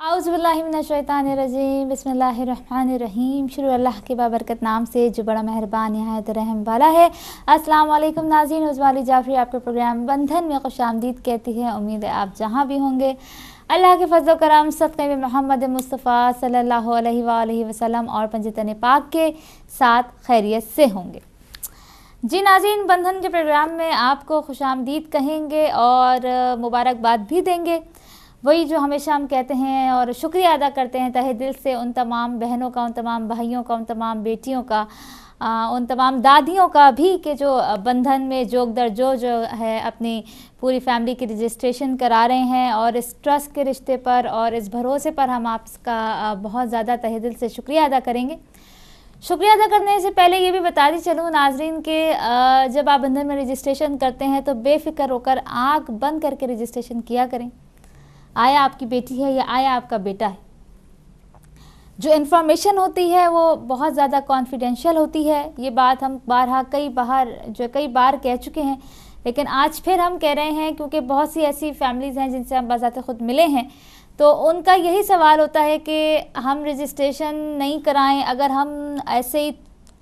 औज़ुबिल्लाहिमिनश्शैतानिर्रजीम बिस्मिल्लाहिर्रहमानिर्रहीम। शुरू अल्लाह के बाबरकत नाम से जो बड़ा मेहरबान निहायत रहम वाला है। अस्सलाम वालेकुम नाज़रीन, उज़वाली जाफ़री आपके प्रोग्राम बंधन में खुशामदीद कहती है। उम्मीद है आप जहाँ भी होंगे अल्लाह के फज़ल करम सदक़े में मोहम्मद मुस्तफ़ा सल्लल्लाहु अलैहि वसल्लम और पंजतन पाक के साथ खैरियत से होंगे। जी नाज़रीन, बंधन के प्रोग्राम में आपको खुशामदीद कहेंगे और मुबारकबाद भी देंगे। वही जो हमेशा हम कहते हैं और शुक्रिया अदा करते हैं तहे दिल से उन तमाम बहनों का, उन तमाम भाइयों का, उन तमाम बेटियों का, उन तमाम दादियों का भी कि जो बंधन में जोग दर जो है अपनी पूरी फैमिली की रजिस्ट्रेशन करा रहे हैं। और इस ट्रस्ट के रिश्ते पर और इस भरोसे पर हम आपका बहुत ज़्यादा तहे दिल से शुक्रिया अदा करेंगे। शुक्रिया अदा करने से पहले ये भी बताती चलूँ नाजरीन के जब आप बंधन में रजिस्ट्रेशन करते हैं तो बेफिक्र होकर आँख बंद करके रजिस्ट्रेशन किया करें। आया आपकी बेटी है या आया आपका बेटा है। जो इन्फॉर्मेशन होती है वो बहुत ज़्यादा कॉन्फिडेंशियल होती है। ये बात हम कई बार कह चुके हैं, लेकिन आज फिर हम कह रहे हैं क्योंकि बहुत सी ऐसी फैमिलीज़ हैं जिनसे हम बाज़ाते ख़ुद मिले हैं, तो उनका यही सवाल होता है कि हम रजिस्ट्रेशन नहीं कराएं, अगर हम ऐसे ही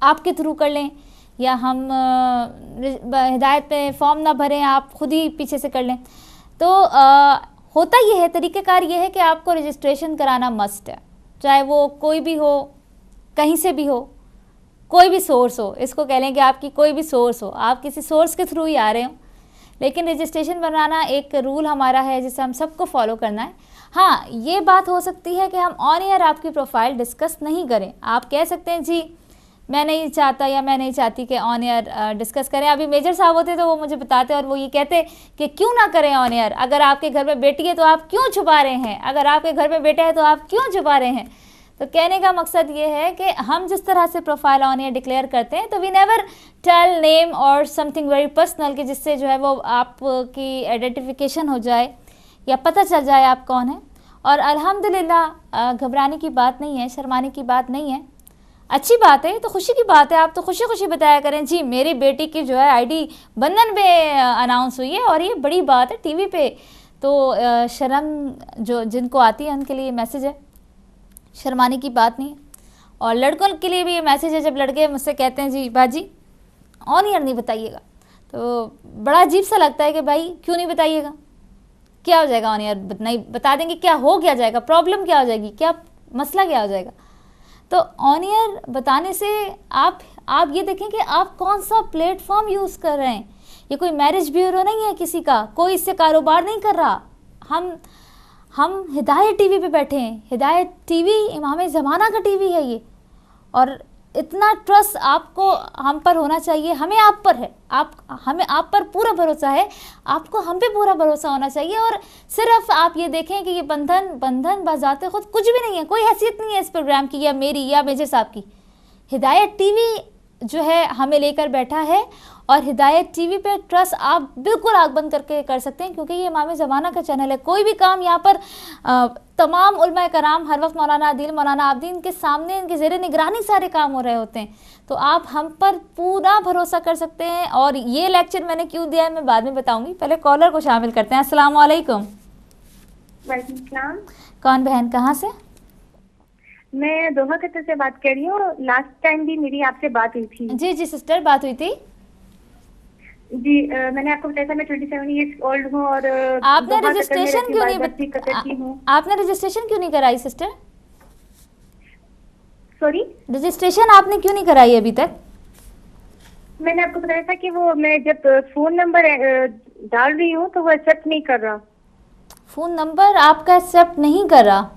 आपके थ्रू कर लें या हम हिदायत पे फॉर्म ना भरें, आप खुद ही पीछे से कर लें। तो होता ये है, तरीक़ेकार ये है कि आपको रजिस्ट्रेशन कराना मस्ट है, चाहे वो कोई भी हो, कहीं से भी हो, कोई भी सोर्स हो। इसको कह लें कि आपकी कोई भी सोर्स हो, आप किसी सोर्स के थ्रू ही आ रहे हो, लेकिन रजिस्ट्रेशन बनाना एक रूल हमारा है जिसे हम सबको फॉलो करना है। हाँ, ये बात हो सकती है कि हम ऑन एयर आपकी प्रोफाइल डिस्कस नहीं करें। आप कह सकते हैं जी मैं नहीं चाहता या मैं नहीं चाहती कि ऑन एयर डिस्कस करें। अभी मेजर साहब होते तो वो मुझे बताते और वो ये कहते कि क्यों ना करें ऑन एयर। अगर आपके घर में बेटी है तो आप क्यों छुपा रहे हैं, अगर आपके घर में बेटा है तो आप क्यों छुपा रहे हैं। तो कहने का मकसद ये है कि हम जिस तरह से प्रोफाइल ऑन एयर डिक्लेयर करते हैं तो वी नेवर टेल नेम और समथिंग वेरी पर्सनल कि जिससे जो है वो आपकी आइडेंटिफिकेशन हो जाए या पता चल जाए आप कौन है। और अल्हम्दुलिल्लाह घबराने की बात नहीं है, शर्माने की बात नहीं है, अच्छी बात है, तो खुशी की बात है। आप तो खुशी खुशी बताया करें जी मेरी बेटी की जो है आईडी बंधन में अनाउंस हुई है और ये बड़ी बात है टीवी पे। तो शर्म जो जिनको आती है उनके लिए मैसेज है, शर्माने की बात नहीं है। और लड़कों के लिए भी ये मैसेज है, जब लड़के मुझसे कहते हैं जी बाजी ऑन ईयर नहीं बताइएगा, तो बड़ा अजीब सा लगता है कि भाई क्यों नहीं बताइएगा, क्या हो जाएगा ऑन ईयर नहीं बता देंगे, क्या हो क्या जाएगा, प्रॉब्लम क्या हो जाएगी, क्या मसला क्या हो जाएगा। तो ऑन ईयर बताने से आप ये देखें कि आप कौन सा प्लेटफॉर्म यूज़ कर रहे हैं। ये कोई मैरिज ब्यूरो नहीं है किसी का, कोई इससे कारोबार नहीं कर रहा। हम हिदायत टीवी पे बैठे हैं। हिदायत टीवी इमाम ज़माना का टीवी है ये, और इतना ट्रस्ट आपको हम पर होना चाहिए, हमें आप पर है, हमें आप पर पूरा भरोसा है, आपको हम पे पूरा भरोसा होना चाहिए। और सिर्फ आप ये देखें कि ये बंधन बाज़ाते खुद कुछ भी नहीं है, कोई हैसियत नहीं है इस प्रोग्राम की या मेरी या मेजर साहब की। हिदायत टीवी जो है हमें लेकर बैठा है और हिदायत टीवी पे ट्रस्ट आप बिल्कुल आँख बंद करके कर सकते हैं, क्योंकि ये इमाम ज़माना का चैनल है। कोई भी काम यहाँ पर तमाम उलमा कराम हर वक्त मौलाना आदिल, मौलाना आब्दीन के सामने इनके ज़ेरे निगरानी सारे काम हो रहे होते हैं। तो आप हम पर पूरा भरोसा कर सकते हैं। और ये लेक्चर मैंने क्यों दिया है मैं बाद में बताऊँगी, पहले कॉलर को शामिल करते हैं। अस्सलाम वालेकुम। वालेकुम सलाम। कौन बहन, कहाँ से? मैं दोहा कतर से बात कर रही हूँ। लास्ट टाइम भी मेरी आपसे बात हुई थी। जी जी सिस्टर, बात हुई थी जी। मैंने आपको बताया था मैं 27 ईयर्स ओल्ड हूँ और आपने रजिस्ट्रेशन क्यों नहीं आपने रजिस्ट्रेशन क्यों नहीं कराई सिस्टर? सॉरी, रजिस्ट्रेशन आपने क्यों नहीं कराई अभी तक? मैंने आपको बताया था कि वो मैं जब फोन नंबर डाल रही हूँ तो वो एक्सेप्ट नहीं कर रहा। फोन नंबर आपका एक्सेप्ट नहीं कर रहा?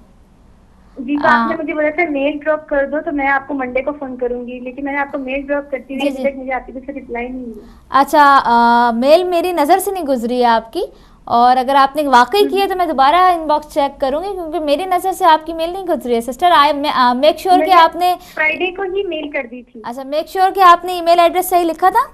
जी, तो आपने मुझे बोला था मेल ड्रॉप कर दो, तो मैं आपको मंडे को फोन करूंगी, लेकिन मैंने आपको मेल ड्रॉप करती हुई अभी तक मुझे आपकी तरफ से रिप्लाई नहीं मिला। अच्छा, मेल मेरी नज़र से नहीं गुजरी है आपकी, और अगर आपने वाकई किया तो मैं दोबारा इनबॉक्स चेक करूंगी, क्योंकि मेरी नज़र से आपकी मेल नहीं गुजरी है सिस्टर। मेक श्योर कि आपने फ्राइडे को ही मेल कर दी थी। अच्छा, मेक श्योर कि आपने ईमेल एड्रेस सही लिखा था।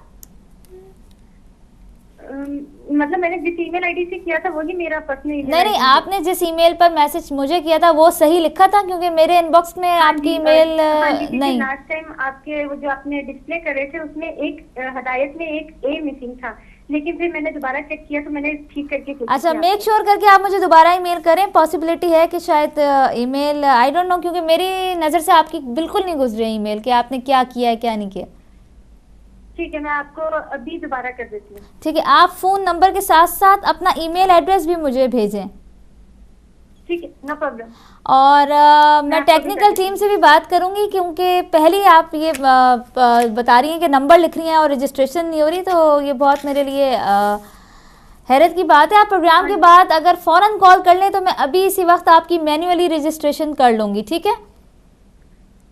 मतलब मैंने जिस ईमेल आईडी से किया था वही मेरा पर्सनल ईमेल। नहीं, आपने जिस ईमेल पर मैसेज मुझे किया था वो सही लिखा था, क्योंकि मेरे इनबॉक्स में आपकी ईमेल नहीं। लास्ट टाइम आपके वो जो आपने डिस्प्ले करे थे उसमें एक हिदायत में एक ए मिसिंग था, लेकिन फिर मैंने दोबारा चेक किया तो मैंने ठीक करके कोशिश अच्छा, किया। मेक श्योर करके आप मुझे दोबारा ईमेल करें। पॉसिबिलिटी है कि शायद ईमेल, आई डोंट नो, क्योंकि मेरी नज़र से आपकी बिल्कुल नहीं गुजरी ईमेल कि आपने क्या किया है क्या नहीं किया। ठीक है, मैं आपको अभी दोबारा कर देती हूँ। ठीक है, आप फ़ोन नंबर के साथ साथ अपना ईमेल एड्रेस भी मुझे भेजें। ठीक है, नो प्रॉब्लम। और मैं टेक्निकल टीम से भी बात करूंगी, क्योंकि पहले आप ये बता रही हैं कि नंबर लिख रही हैं और रजिस्ट्रेशन नहीं हो रही, तो ये बहुत मेरे लिए हैरत की बात है। आप प्रोग्राम के बाद अगर फ़ौरन कॉल कर लें तो मैं अभी इसी वक्त आपकी मैन्युअली रजिस्ट्रेशन कर लूँगी। ठीक है,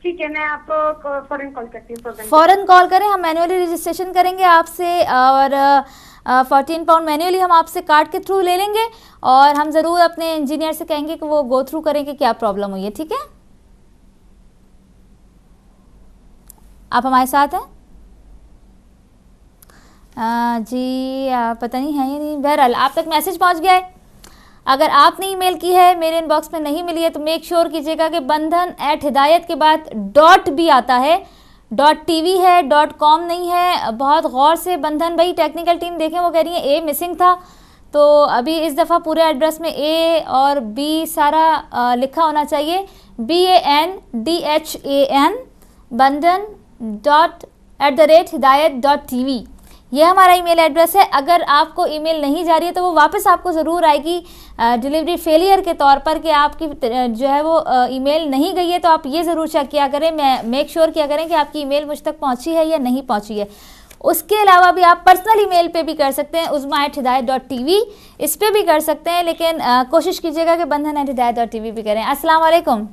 ठीक है, मैं आपको फौरन कॉल करती हूँ। फ़ौरन कॉल करें, हम मैन्युअली रजिस्ट्रेशन करेंगे आपसे, और 14 पाउंड मैन्युअली हम आपसे कार्ड के थ्रू ले लेंगे, और हम ज़रूर अपने इंजीनियर से कहेंगे कि वो गो थ्रू करें कि क्या प्रॉब्लम हुई है। ठीक है, आप हमारे साथ हैं? जी पता नहीं है या नहीं, बहरहाल आप तक मैसेज पहुंच गया है। अगर आपने ईमेल की है, मेरे इनबॉक्स में नहीं मिली है, तो मेक श्योर कीजिएगा कि बंधन@हिदायत के बाद डॉट भी आता है, .tv है, .com नहीं है। बहुत गौर से बंधन भाई, टेक्निकल टीम देखें, वो कह रही है ए मिसिंग था, तो अभी इस दफ़ा पूरे एड्रेस में ए और बी सारा लिखा होना चाहिए। BANDHAN bandhan.@hidayat.tv, ये हमारा ईमेल एड्रेस है। अगर आपको ईमेल नहीं जा रही है तो वो वापस आपको ज़रूर आएगी डिलीवरी फेलियर के तौर पर, कि आपकी जो है वो ईमेल नहीं गई है। तो आप ये ज़रूर चेक किया करें, मेक श्योर किया करें कि आपकी ईमेल मुझ तक पहुंची है या नहीं पहुंची है। उसके अलावा भी आप पर्सनल ईमेल पे भी कर सकते हैं, uzma@hidayat.tv, इस पर भी कर सकते हैं, लेकिन कोशिश कीजिएगा कि bandhan@hidayat.tv भी करें। अस्सलाम वालेकुम,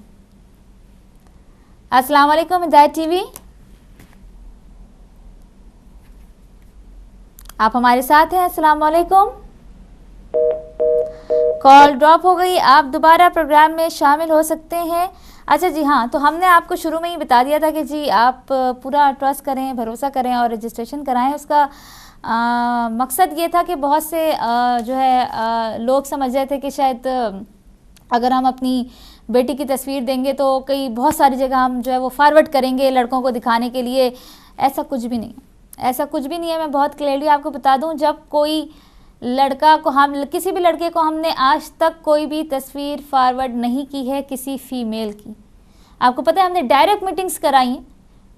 अस्सलाम वालेकुम हिदायत टीवी, आप हमारे साथ हैं? अस्सलाम वालेकुम। कॉल ड्रॉप हो गई, आप दोबारा प्रोग्राम में शामिल हो सकते हैं। अच्छा जी हाँ, तो हमने आपको शुरू में ही बता दिया था कि जी आप पूरा ट्रस्ट करें, भरोसा करें और रजिस्ट्रेशन कराएं। उसका मकसद ये था कि बहुत से जो है लोग समझ रहे थे कि शायद अगर हम अपनी बेटी की तस्वीर देंगे तो कई बहुत सारी जगह हम जो है वो फॉरवर्ड करेंगे लड़कों को दिखाने के लिए। ऐसा कुछ भी नहीं है, ऐसा कुछ भी नहीं है। मैं बहुत क्लियरली आपको बता दूं, जब कोई लड़का को, हम किसी भी लड़के को, हमने आज तक कोई भी तस्वीर फॉरवर्ड नहीं की है किसी फीमेल की। आपको पता है हमने डायरेक्ट मीटिंग्स कराई हैं,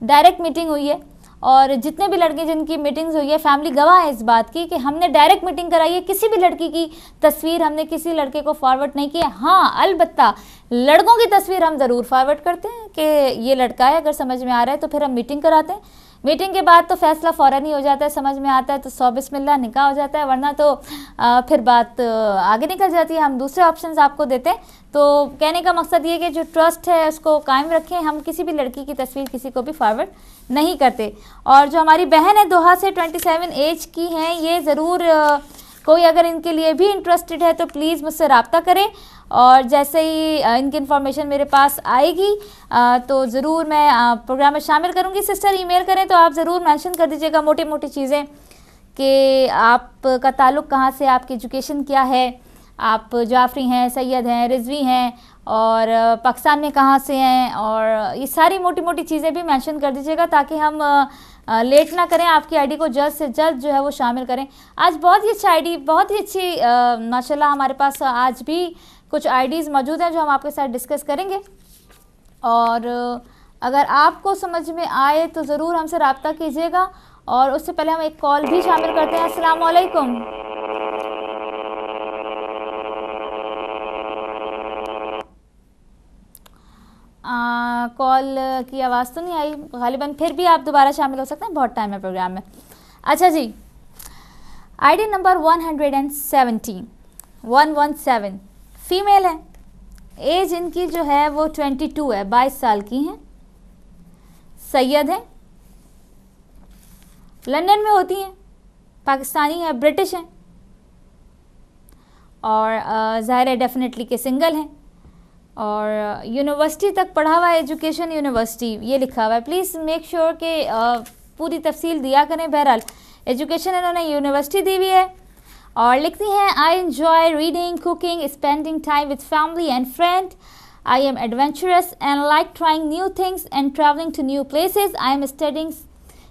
डायरेक्ट मीटिंग हुई है, और जितने भी लड़के जिनकी मीटिंग्स हुई है, फैमिली गवाह है इस बात की कि हमने डायरेक्ट मीटिंग कराई है। किसी भी लड़की की तस्वीर हमने किसी लड़के को फॉरवर्ड नहीं की है। हाँ, अलबत्ता लड़कों की तस्वीर हम ज़रूर फॉरवर्ड करते हैं कि ये लड़का है, अगर समझ में आ रहा है तो फिर हम मीटिंग कराते हैं। मीटिंग के बाद तो फैसला फ़ौरन ही हो जाता है, समझ में आता है तो 100 बिस्मिल्लाह निकाह हो जाता है, वरना तो फिर बात आगे निकल जाती है। हम दूसरे ऑप्शंस आपको देते हैं। तो कहने का मकसद ये कि जो ट्रस्ट है उसको कायम रखें। हम किसी भी लड़की की तस्वीर किसी को भी फॉरवर्ड नहीं करते। और जो हमारी बहन है दोहा से 27 एज की हैं, ये ज़रूर कोई अगर इनके लिए भी इंटरेस्टेड है तो प्लीज़ मुझसे रब्ता करें, और जैसे ही इनकी इन्फॉर्मेशन मेरे पास आएगी तो ज़रूर मैं प्रोग्राम में शामिल करूँगी। सिस्टर ईमेल करें तो आप ज़रूर मेंशन कर दीजिएगा मोटी मोटी चीज़ें कि आपका ताल्लुक़ कहाँ से, आपकी एजुकेशन क्या है, आप जाफरी हैं, सैयद हैं, रिजवी हैं, और पाकिस्तान में कहाँ से हैं, और ये सारी मोटी मोटी चीज़ें भी मेंशन कर दीजिएगा ताकि हम लेट ना करें, आपकी आईडी को जल्द से जल्द जो है वो शामिल करें। आज बहुत ही अच्छी आईडी, बहुत ही अच्छी माशाल्लाह हमारे पास आज भी कुछ आईडीज़ मौजूद हैं जो हम आपके साथ डिस्कस करेंगे। और अगर आपको समझ में आए तो ज़रूर हमसे रब्ता कीजिएगा। और उससे पहले हम एक कॉल भी शामिल करते हैं। अस्सलाम वालेकुम। कॉल की आवाज़ तो नहीं आई गालिबन, फिर भी आप दोबारा शामिल हो सकते हैं, बहुत टाइम है प्रोग्राम में। अच्छा जी, आईडी नंबर 117 फीमेल है, एज इनकी जो है वो 22 है, 22 साल की हैं, सैयद हैं, लंदन में होती हैं, पाकिस्तानी है, ब्रिटिश हैं, और ज़ाहिर है डेफिनेटली के सिंगल हैं, और यूनिवर्सिटी तक पढ़ा हुआ है, एजुकेशन यूनिवर्सिटी ये लिखा हुआ है। प्लीज़ मेक श्योर के पूरी तफसील दिया करें। बहरहाल एजुकेशन इन्होंने यूनिवर्सिटी दी हुई है। और लिखती हैं, I enjoy reading, cooking, spending time with family and friend. I am adventurous and like trying new things and travelling to new places. I am studying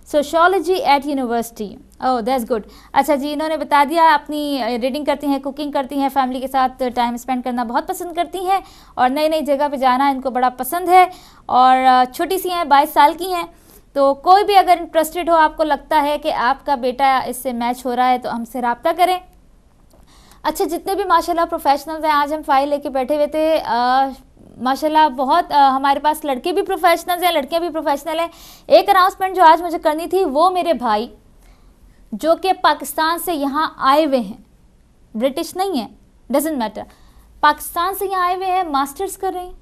sociology at university. Oh that's good. अच्छा जी, इन्होंने बता दिया अपनी reading करती हैं, cooking करती हैं, फैमिली के साथ टाइम स्पेंड करना बहुत पसंद करती हैं और नई नई जगह पे जाना इनको बड़ा पसंद है और छोटी सी हैं, 22 साल की हैं। तो कोई भी अगर इंटरेस्टेड हो, आपको लगता है कि आपका बेटा इससे मैच हो रहा है तो हमसे रब्ता करें। अच्छा, जितने भी माशाल्लाह प्रोफेशनल्स हैं, आज हम फाइल लेके बैठे हुए थे, माशाल्लाह बहुत हमारे पास लड़के भी प्रोफेशनल्स हैं, लड़कियां भी प्रोफेशनल हैं। एक अनाउंसमेंट जो आज मुझे करनी थी, वो मेरे भाई जो कि पाकिस्तान से यहाँ आए हुए हैं, ब्रिटिश नहीं है, डजेंट मैटर, पाकिस्तान से यहाँ आए हुए हैं, मास्टर्स कर रहे हैं,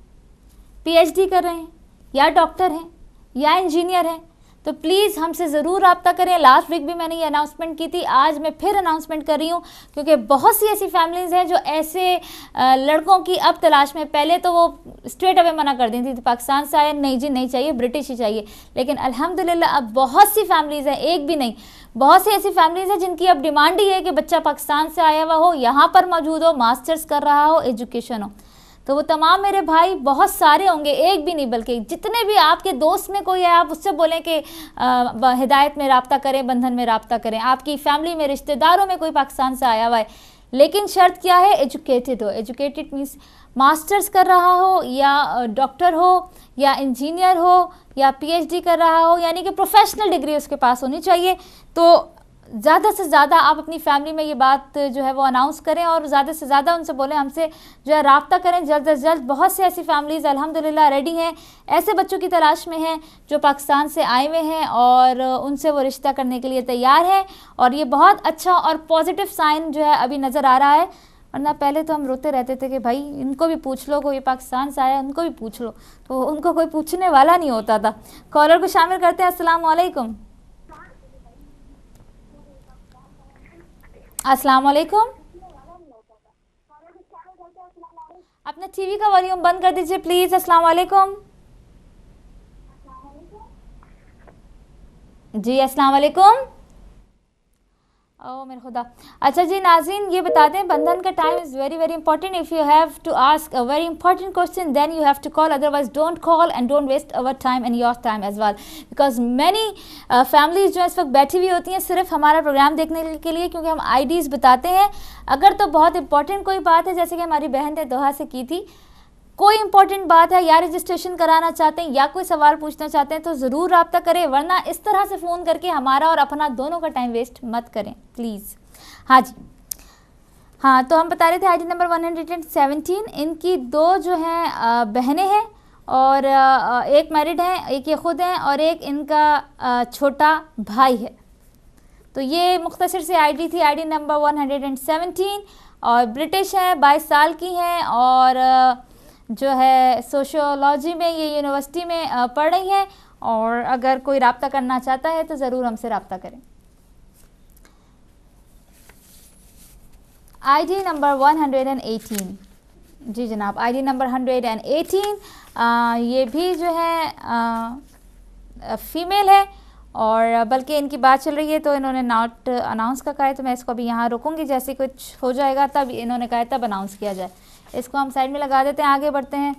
PhD कर रहे हैं, या डॉक्टर हैं या इंजीनियर हैं, तो प्लीज़ हमसे ज़रूर रब्ता करें। लास्ट वीक भी मैंने ये अनाउंसमेंट की थी, आज मैं फिर अनाउंसमेंट कर रही हूँ, क्योंकि बहुत सी ऐसी फैमिलीज़ हैं जो ऐसे लड़कों की अब तलाश में, पहले तो वो स्ट्रेट अवे मना कर दी थी, पाकिस्तान से आए नहीं जी नहीं चाहिए, ब्रिटिश ही चाहिए, लेकिन अल्हम्दुलिल्लाह अब बहुत सी फैमिलीज़ हैं, एक भी नहीं, बहुत सी ऐसी फैमिलीज़ हैं जिनकी अब डिमांड ही है कि बच्चा पाकिस्तान से आया हुआ हो, यहाँ पर मौजूद हो, मास्टर्स कर रहा हो, एजुकेशन हो। तो वो तमाम मेरे भाई बहुत सारे होंगे, एक भी नहीं बल्कि जितने भी आपके दोस्त में कोई है, आप उससे बोलें कि हिदायत में रब्ता करें, बंधन में रब्ता करें। आपकी फैमिली में, रिश्तेदारों में कोई पाकिस्तान से आया हुआ है, लेकिन शर्त क्या है, एजुकेटेड हो। एजुकेटेड मीन्स मास्टर्स कर रहा हो या डॉक्टर हो या इंजीनियर हो या PhD कर रहा हो, यानी कि प्रोफेशनल डिग्री उसके पास होनी चाहिए। तो ज़्यादा से ज़्यादा आप अपनी फैमिली में ये बात जो है वो अनाउंस करें और ज़्यादा से ज़्यादा उनसे बोलें हमसे जो है रब्ता करें जल्द से जल्द। बहुत सी ऐसी फैमिलीज़ अल्हम्दुलिल्लाह रेडी हैं, ऐसे बच्चों की तलाश में हैं जो पाकिस्तान से आए हुए हैं और उनसे वो रिश्ता करने के लिए तैयार है, और ये बहुत अच्छा और पॉजिटिव साइन जो है अभी नज़र आ रहा है। वरना पहले तो हम रोते रहते थे कि भाई इनको भी पूछ लो, कोई पाकिस्तान से आया उनको भी पूछ लो, तो उनको कोई पूछने वाला नहीं होता था। कॉलर को शामिल करते हैं। अस्सलाम वालेकुम। अस्सलाम वालेकुम। अपना टीवी का वॉल्यूम बंद कर दीजिए प्लीज। अस्सलाम वालेकुम जी। अस्सलाम वालेकुम। ओह मेरे खुदा। अच्छा जी नाज़रीन, ये बता दें बंधन का time is very very important. If you have to ask a very important question then you have to call, otherwise don't call and don't waste our time and your time as well, because many families जो इस वक्त बैठी हुई होती हैं सिर्फ हमारा programme देखने के लिए, क्योंकि हम आईडीज़ बताते हैं। अगर तो बहुत इंपॉर्टेंट कोई बात है, जैसे कि हमारी बहन ने दोहा से की थी, कोई इंपॉर्टेंट बात है या रजिस्ट्रेशन कराना चाहते हैं या कोई सवाल पूछना चाहते हैं तो ज़रूर रब्ता करें, वरना इस तरह से फ़ोन करके हमारा और अपना दोनों का टाइम वेस्ट मत करें प्लीज़। हाँ जी, हाँ तो हम बता रहे थे आईडी नंबर 117, इनकी दो जो हैं बहनें हैं और एक मैरिड हैं, एक ये खुद हैं और एक इनका छोटा भाई है। तो ये मुख्तसर से आईडी थी, आईडी नंबर 117, और ब्रिटिश है, 22 साल की हैं और जो है सोशियोलॉजी में ये यूनिवर्सिटी में पढ़ रही हैं, और अगर कोई रब्ता करना चाहता है तो ज़रूर हमसे रब्ता करें। आईडी नंबर 118 जी जनाब, आईडी नंबर 118 ये भी जो है फीमेल है, और बल्कि इनकी बात चल रही है तो इन्होंने नॉट अनाउंस का कहा है, तो मैं इसको अभी यहाँ रोकूंगी, जैसे कुछ हो जाएगा तब इन्होंने कहा तब अनाउंस किया जाए। इसको हम साइड में लगा देते हैं, आगे बढ़ते हैं।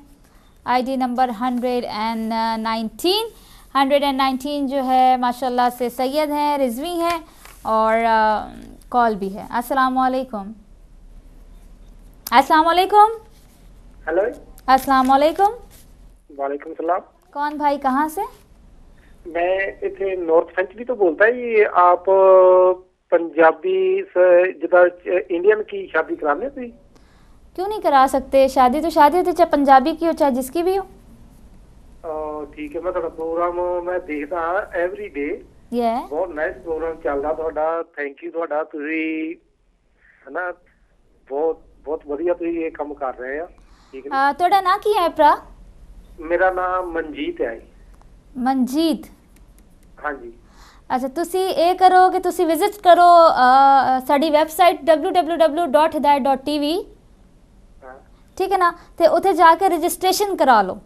आईडी नंबर 119 जो है माशाल्लाह से सैयद हैं, रिजवी हैं और कॉल भी है। अस्सलाम वालेकुम। अस्सलाम वालेकुम। हेलो। अस्सलाम वालेकुम। वालेकुम सलाम। कौन भाई, कहाँ से? मैं इतने नॉर्थ सेंचुरी तो बोलता है। आप पंजाबी जिदा इंडियन की शादी कराने थे? क्यों नहीं करा सकते, शादी तो शादी होती, चाहे पंजाबी की हो चाहे जिसकी भी हो। ठीक है, मैं थोड़ा प्रोग्राम मैं देखता हाँ एवरी डे। बहुत नाइस प्रोग्राम ਚੱਲਦਾ ਤੁਹਾਡਾ। थैंक यू ਤੁਹਾਡਾ, ਤੁਸੀਂ है ना बहुत बहुत ਵਧੀਆ ਤੁਸੀਂ ਇਹ ਕੰਮ ਕਰ ਰਹੇ ਆ। ਠੀਕ ਹੈ। ਤੁਹਾਡਾ ਨਾਂ ਕੀ ਹੈ ਭਰਾ? ਮੇਰਾ ਨਾਮ ਮਨਜੀਤ ਹੈ। ਮਨਜੀਤ। ਹਾਂਜੀ। अच्छा, तुसी ये करो कि तुसी विजिट करो साड़ी वैबसाइट www.hidayat.tv, ठीक है ना, तो उत्थे जाके रजिस्ट्रेशन करा लो।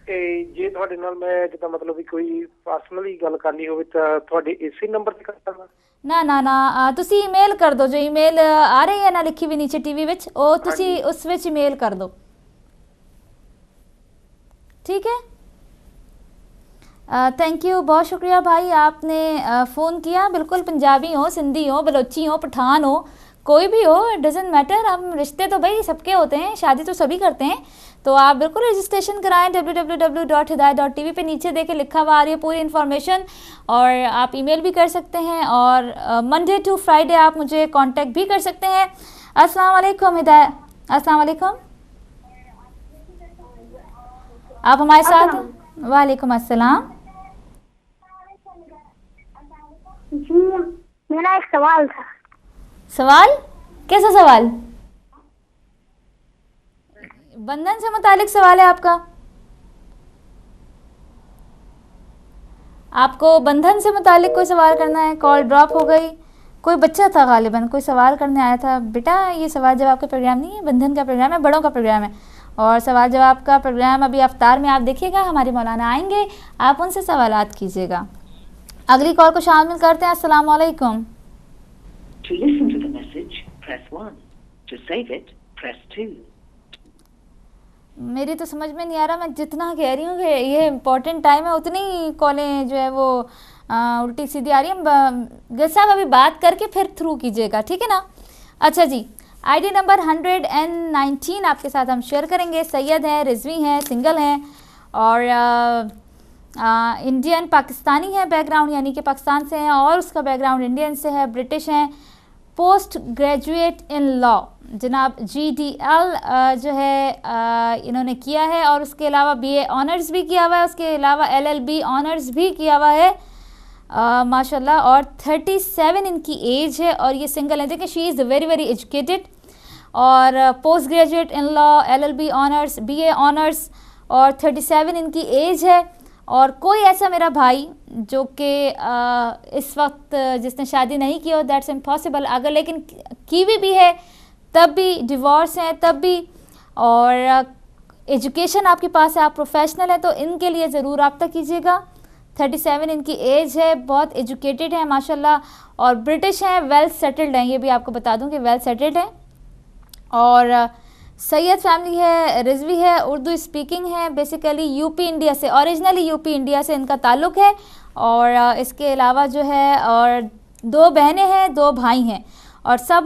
ਜੇ ਤੁਹਾਡੇ ਨਾਲ ਮੈਂ ਜਿੱਦਾਂ ਮਤਲਬ ਵੀ ਕੋਈ ਪਰਸਨਲੀ ਗੱਲ ਕਰਨੀ ਹੋਵੇ ਤਾਂ ਤੁਹਾਡੇ ਇਸੇ ਨੰਬਰ ਤੇ ਕਰ ਸਕਦਾ? ना तुसी ईमेल कर दो, जो ईमेल आ रही है ना लिखी हुई नीचे टीवी विच, ओ तुसी उस विच ईमेल कर दो, ठीक है। थैंक यू, बहुत शुक्रिया भाई, आपने फ़ोन किया। बिल्कुल, पंजाबी हो, सिंधी हो, बलोची हो, पठान हो, कोई भी हो, इट डजेंट मैटर। हम रिश्ते तो भाई सबके होते हैं, शादी तो सभी करते हैं। तो आप बिल्कुल रजिस्ट्रेशन कराएं www.hidayat.tv पे नीचे देखे लिखा हुआ आ रही है पूरी इन्फॉर्मेशन, और आप ईमेल भी कर सकते हैं, और मंडे टू फ्राइडे आप मुझे कांटेक्ट भी कर सकते हैं। अस्सलाम वालेकुम हिदायत, अस्सलाम वालेकुम, आप हमारे साथ। वालेकुम अस्सलाम जी, मेरा एक सवाल था। सवाल? कैसा सवाल? बंधन से मुतालिक सवाल है आपका? आपको बंधन से मुतालिक कोई सवाल करना है? कॉल ड्रॉप हो गई, कोई बच्चा था गालिबन, कोई सवाल करने आया था। बेटा, ये सवाल जवाब का प्रोग्राम नहीं है, बंधन का प्रोग्राम है, बड़ों का प्रोग्राम है, और सवाल जवाब का प्रोग्राम अभी अफ्तार में आप देखिएगा, हमारे मौलाना आएंगे, आप उनसे सवालात कीजिएगा। अगली कॉल को शामिल करते हैं। अस्सलाम वालेकुम। To listen to the message, press 1. To save it, press 2. मेरी तो समझ में नहीं आ रहा, मैं जितना कह रही हूँ कि ये इम्पोर्टेंट टाइम है, उतनी कॉलें जो है वो उल्टी सीधी आ रही है। गज साहब अभी बात करके फिर थ्रू कीजिएगा, ठीक है ना? अच्छा जी, आईडी नंबर 119 आपके साथ हम शेयर करेंगे। सैयद हैं, रिजवी हैं, सिंगल हैं, और इंडियन पाकिस्तानी है बैकग्राउंड, यानी कि पाकिस्तान से हैं, और उसका बैकग्राउंड इंडियन से है, ब्रिटिश हैं, पोस्ट ग्रेजुएट इन लॉ, जनाब GDL जो है इन्होंने किया है, और उसके अलावा BA ऑनर्स भी किया हुआ है, उसके अलावा LLB ऑनर्स भी किया हुआ है, माशाल्लाह, और 37 इनकी एज है, और ये सिंगल है। देखिए, she is very very educated, और post graduate in law, LLB honours, BA honours, और 37 इनकी एज है। और कोई ऐसा मेरा भाई जो कि इस वक्त जिसने शादी नहीं की हो, दैट्स इम्पॉसिबल। अगर लेकिन की भी है तब भी, डिवोर्स है तब भी, और एजुकेशन आपके पास है, आप प्रोफेशनल है, तो इनके लिए ज़रूर रब्ता कीजिएगा। 37 इनकी एज है, बहुत एजुकेटेड है माशाल्लाह, और ब्रिटिश हैं, वेल सेटल्ड हैं, ये भी आपको बता दूं कि वेल सेटल्ड हैं, और सैयद फैमिली है, रिजवी है, उर्दू स्पीकिंग है, बेसिकली यूपी इंडिया से, ओरिजिनली यूपी इंडिया से इनका ताल्लुक़ है, और इसके अलावा जो है और 2 बहनें हैं, 2 भाई हैं, और सब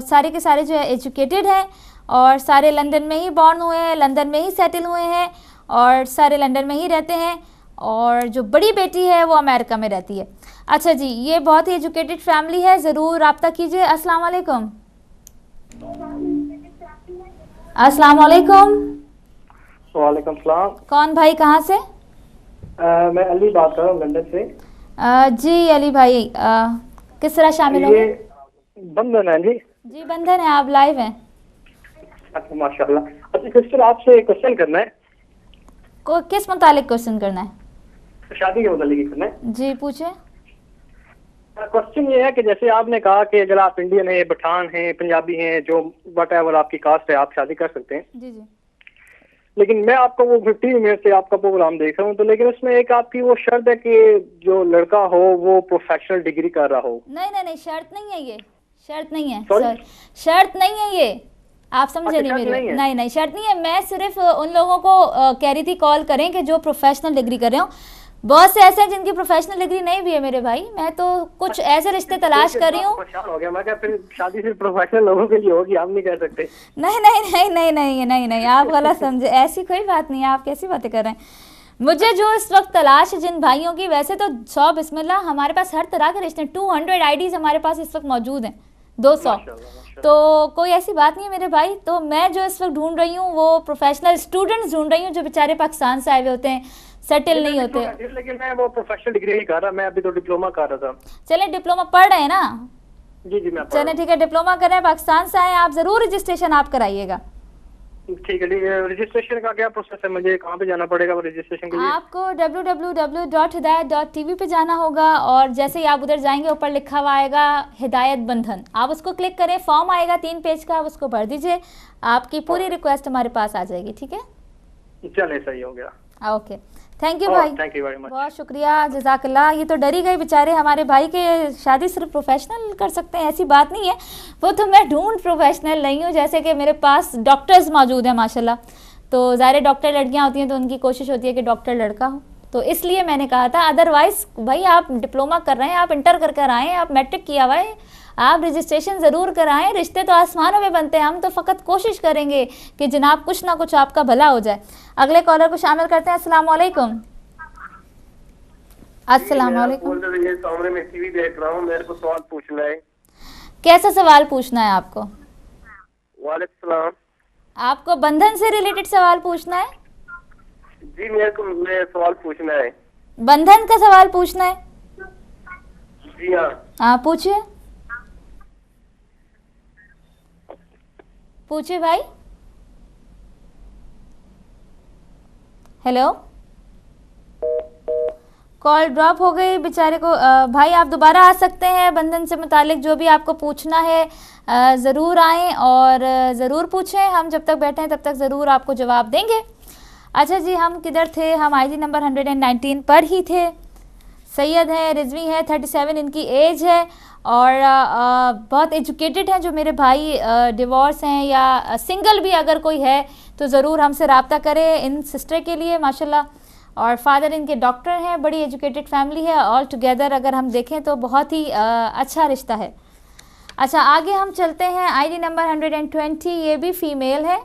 सारे के सारे जो है एजुकेटेड हैं, और सारे लंदन में ही बॉर्न हुए हैं, लंदन में ही सेटल हुए हैं, और सारे लंदन में ही रहते हैं, और जो बड़ी बेटी है वो अमेरिका में रहती है। अच्छा जी, ये बहुत ही एजुकेटेड फैमिली है, ज़रूर रब्ता कीजिए। अस्सलाम वालेकुम। अस्सलाम वालेकुम। वालेकुम सलाम। कौन भाई, कहाँ से? मैं अली बात कर रहा हूँ लंदन से। जी अली भाई, किस तरह शामिल हो? बंधन है जी। जी बंधन है, आप लाइव हैं। अच्छा माशाल्लाह। अच्छा सिस्टर, आपसे एक क्वेश्चन करना है। किस मुतालिक क्वेश्चन करना है? शादी के मुतालिक करना है। जी पूछे। क्वेश्चन ये है कि जैसे आपने कहा कि अगर आप इंडियन हैं, पठान हैं, पंजाबी हैं, जो वट एवर आपकी कास्ट है, आप शादी कर सकते हैं। जी जी। लेकिन मैं आपका वो 15 मिनट से आपका प्रोग्राम देख रहा हूँ, तो लेकिन उसमें एक आपकी वो शर्त है कि जो लड़का हो वो प्रोफेशनल डिग्री कर रहा हो। नहीं, शर्त नहीं है, ये शर्त नहीं है सर, शर्त नहीं है ये, आप समझे नहीं मेरी। नहीं शर्त नहीं है, मैं सिर्फ उन लोगों को कह रही थी कॉल करें कि जो प्रोफेशनल डिग्री कर रहे हो। बहुत से ऐसे हैं जिनकी प्रोफेशनल डिग्री नहीं भी है मेरे भाई, मैं तो कुछ ऐसे रिश्ते तलाश कर रही हूँ। हो गया, मैं क्या फिर शादी सिर्फ प्रोफेशनल लोगों के लिए होगी, हम नहीं कर सकते। नहीं, आप गलत समझे, ऐसी कोई बात नहीं है, आप कैसी बातें कर रहे हैं। मुझे जो इस वक्त तलाश है जिन भाइयों की, वैसे तो 100 बिस्मिल्लाह, हमारे पास हर तरह के रिश्ते, 200 आईडीज हमारे पास इस वक्त मौजूद हैं, 200, तो कोई ऐसी बात नहीं है मेरे भाई। तो मैं जो इस वक्त ढूंढ रही हूँ वो प्रोफेशनल स्टूडेंट्स ढूंढ रही हूँ जो बेचारे पाकिस्तान से आए हुए होते हैं, सेटल नहीं होते। लेकिन मैं वो प्रोफेशनल डिग्री नहीं कर रहा, मैं अभी तो डिप्लोमा कर रहा था। चले डिप्लोमा पढ़ रहे हैं ना? जी मैं चले ठीक है, डिप्लोमा कर रहे हैं, पाकिस्तान से आए, आप जरूर रजिस्ट्रेशन आप कराइएगा। ठीक है, रजिस्ट्रेशन का क्या प्रोसेस है, मुझे कहाँ पे जाना पड़ेगा रजिस्ट्रेशन के लिए? आपको www.hidayat.tv पे जाना होगा, और जैसे ही आप उधर जाएंगे ऊपर लिखा हुआ आएगा हिदायत बंधन, आप उसको क्लिक करें, फॉर्म आएगा 3 पेज का, आप उसको भर दीजिए, आपकी पूरी रिक्वेस्ट हमारे पास आ जाएगी। ठीक है, चले सही हो गया। ओके, थैंक यू भाई, थैंक यू वेरी मच, बहुत शुक्रिया, जज़ाकल्लाह। ये तो डर ही गए बेचारे हमारे भाई के, शादी सिर्फ प्रोफेशनल कर सकते हैं ऐसी बात नहीं है, वो तो मैं ढूंढ प्रोफेशनल नहीं हूँ। जैसे कि मेरे पास डॉक्टर्स मौजूद हैं माशाल्लाह, तो ज़ाहिर डॉक्टर लड़कियाँ होती हैं तो उनकी कोशिश होती है कि डॉक्टर लड़का हो, तो इसलिए मैंने कहा था। अदरवाइज भाई आप डिप्लोमा कर रहे हैं, आप इंटर कर कर आए, आप मैट्रिक किया हुआ है, आप रजिस्ट्रेशन ज़रूर कराएं। रिश्ते तो आसमानों में बनते हैं, हम तो फ़कत कोशिश करेंगे कि जनाब कुछ ना कुछ आपका भला हो जाए। अगले कॉलर को शामिल करते हैं। अस्सलाम वालेकुम। अस्सलाम वालेकुम। सामने में टीवी देख रहा हूँ, मेरे को सवाल पूछना है। कैसा सवाल पूछना है आपको? वालेकुम सलाम। आपको बंधन से रिलेटेड सवाल पूछना है? जी मेरे को सवाल पूछना है। बंधन का सवाल पूछना है? जी हाँ। हाँ पूछिए, पूछिए भाई। हेलो, कॉल ड्रॉप हो गई बेचारे को। भाई आप दोबारा आ सकते हैं, बंधन से मुतालिक जो भी आपको पूछना है ज़रूर आएँ और ज़रूर पूछें। हम जब तक बैठे हैं तब तक ज़रूर आपको जवाब देंगे। अच्छा जी, हम किधर थे? हम आईडी नंबर 119 पर ही थे। सैयद हैं, रिजवी हैं, 37 इनकी एज है और बहुत एजुकेटेड हैं जो मेरे भाई। डिवोर्स हैं या सिंगल भी अगर कोई है तो ज़रूर हमसे रब्ता करें इन सिस्टर के लिए, माशाल्लाह। और फादर इनके डॉक्टर हैं, बड़ी एजुकेटेड फैमिली है। ऑल टुगेदर अगर हम देखें तो बहुत ही अच्छा रिश्ता है। अच्छा, आगे हम चलते हैं। आईडी नंबर 120, ये भी फीमेल है।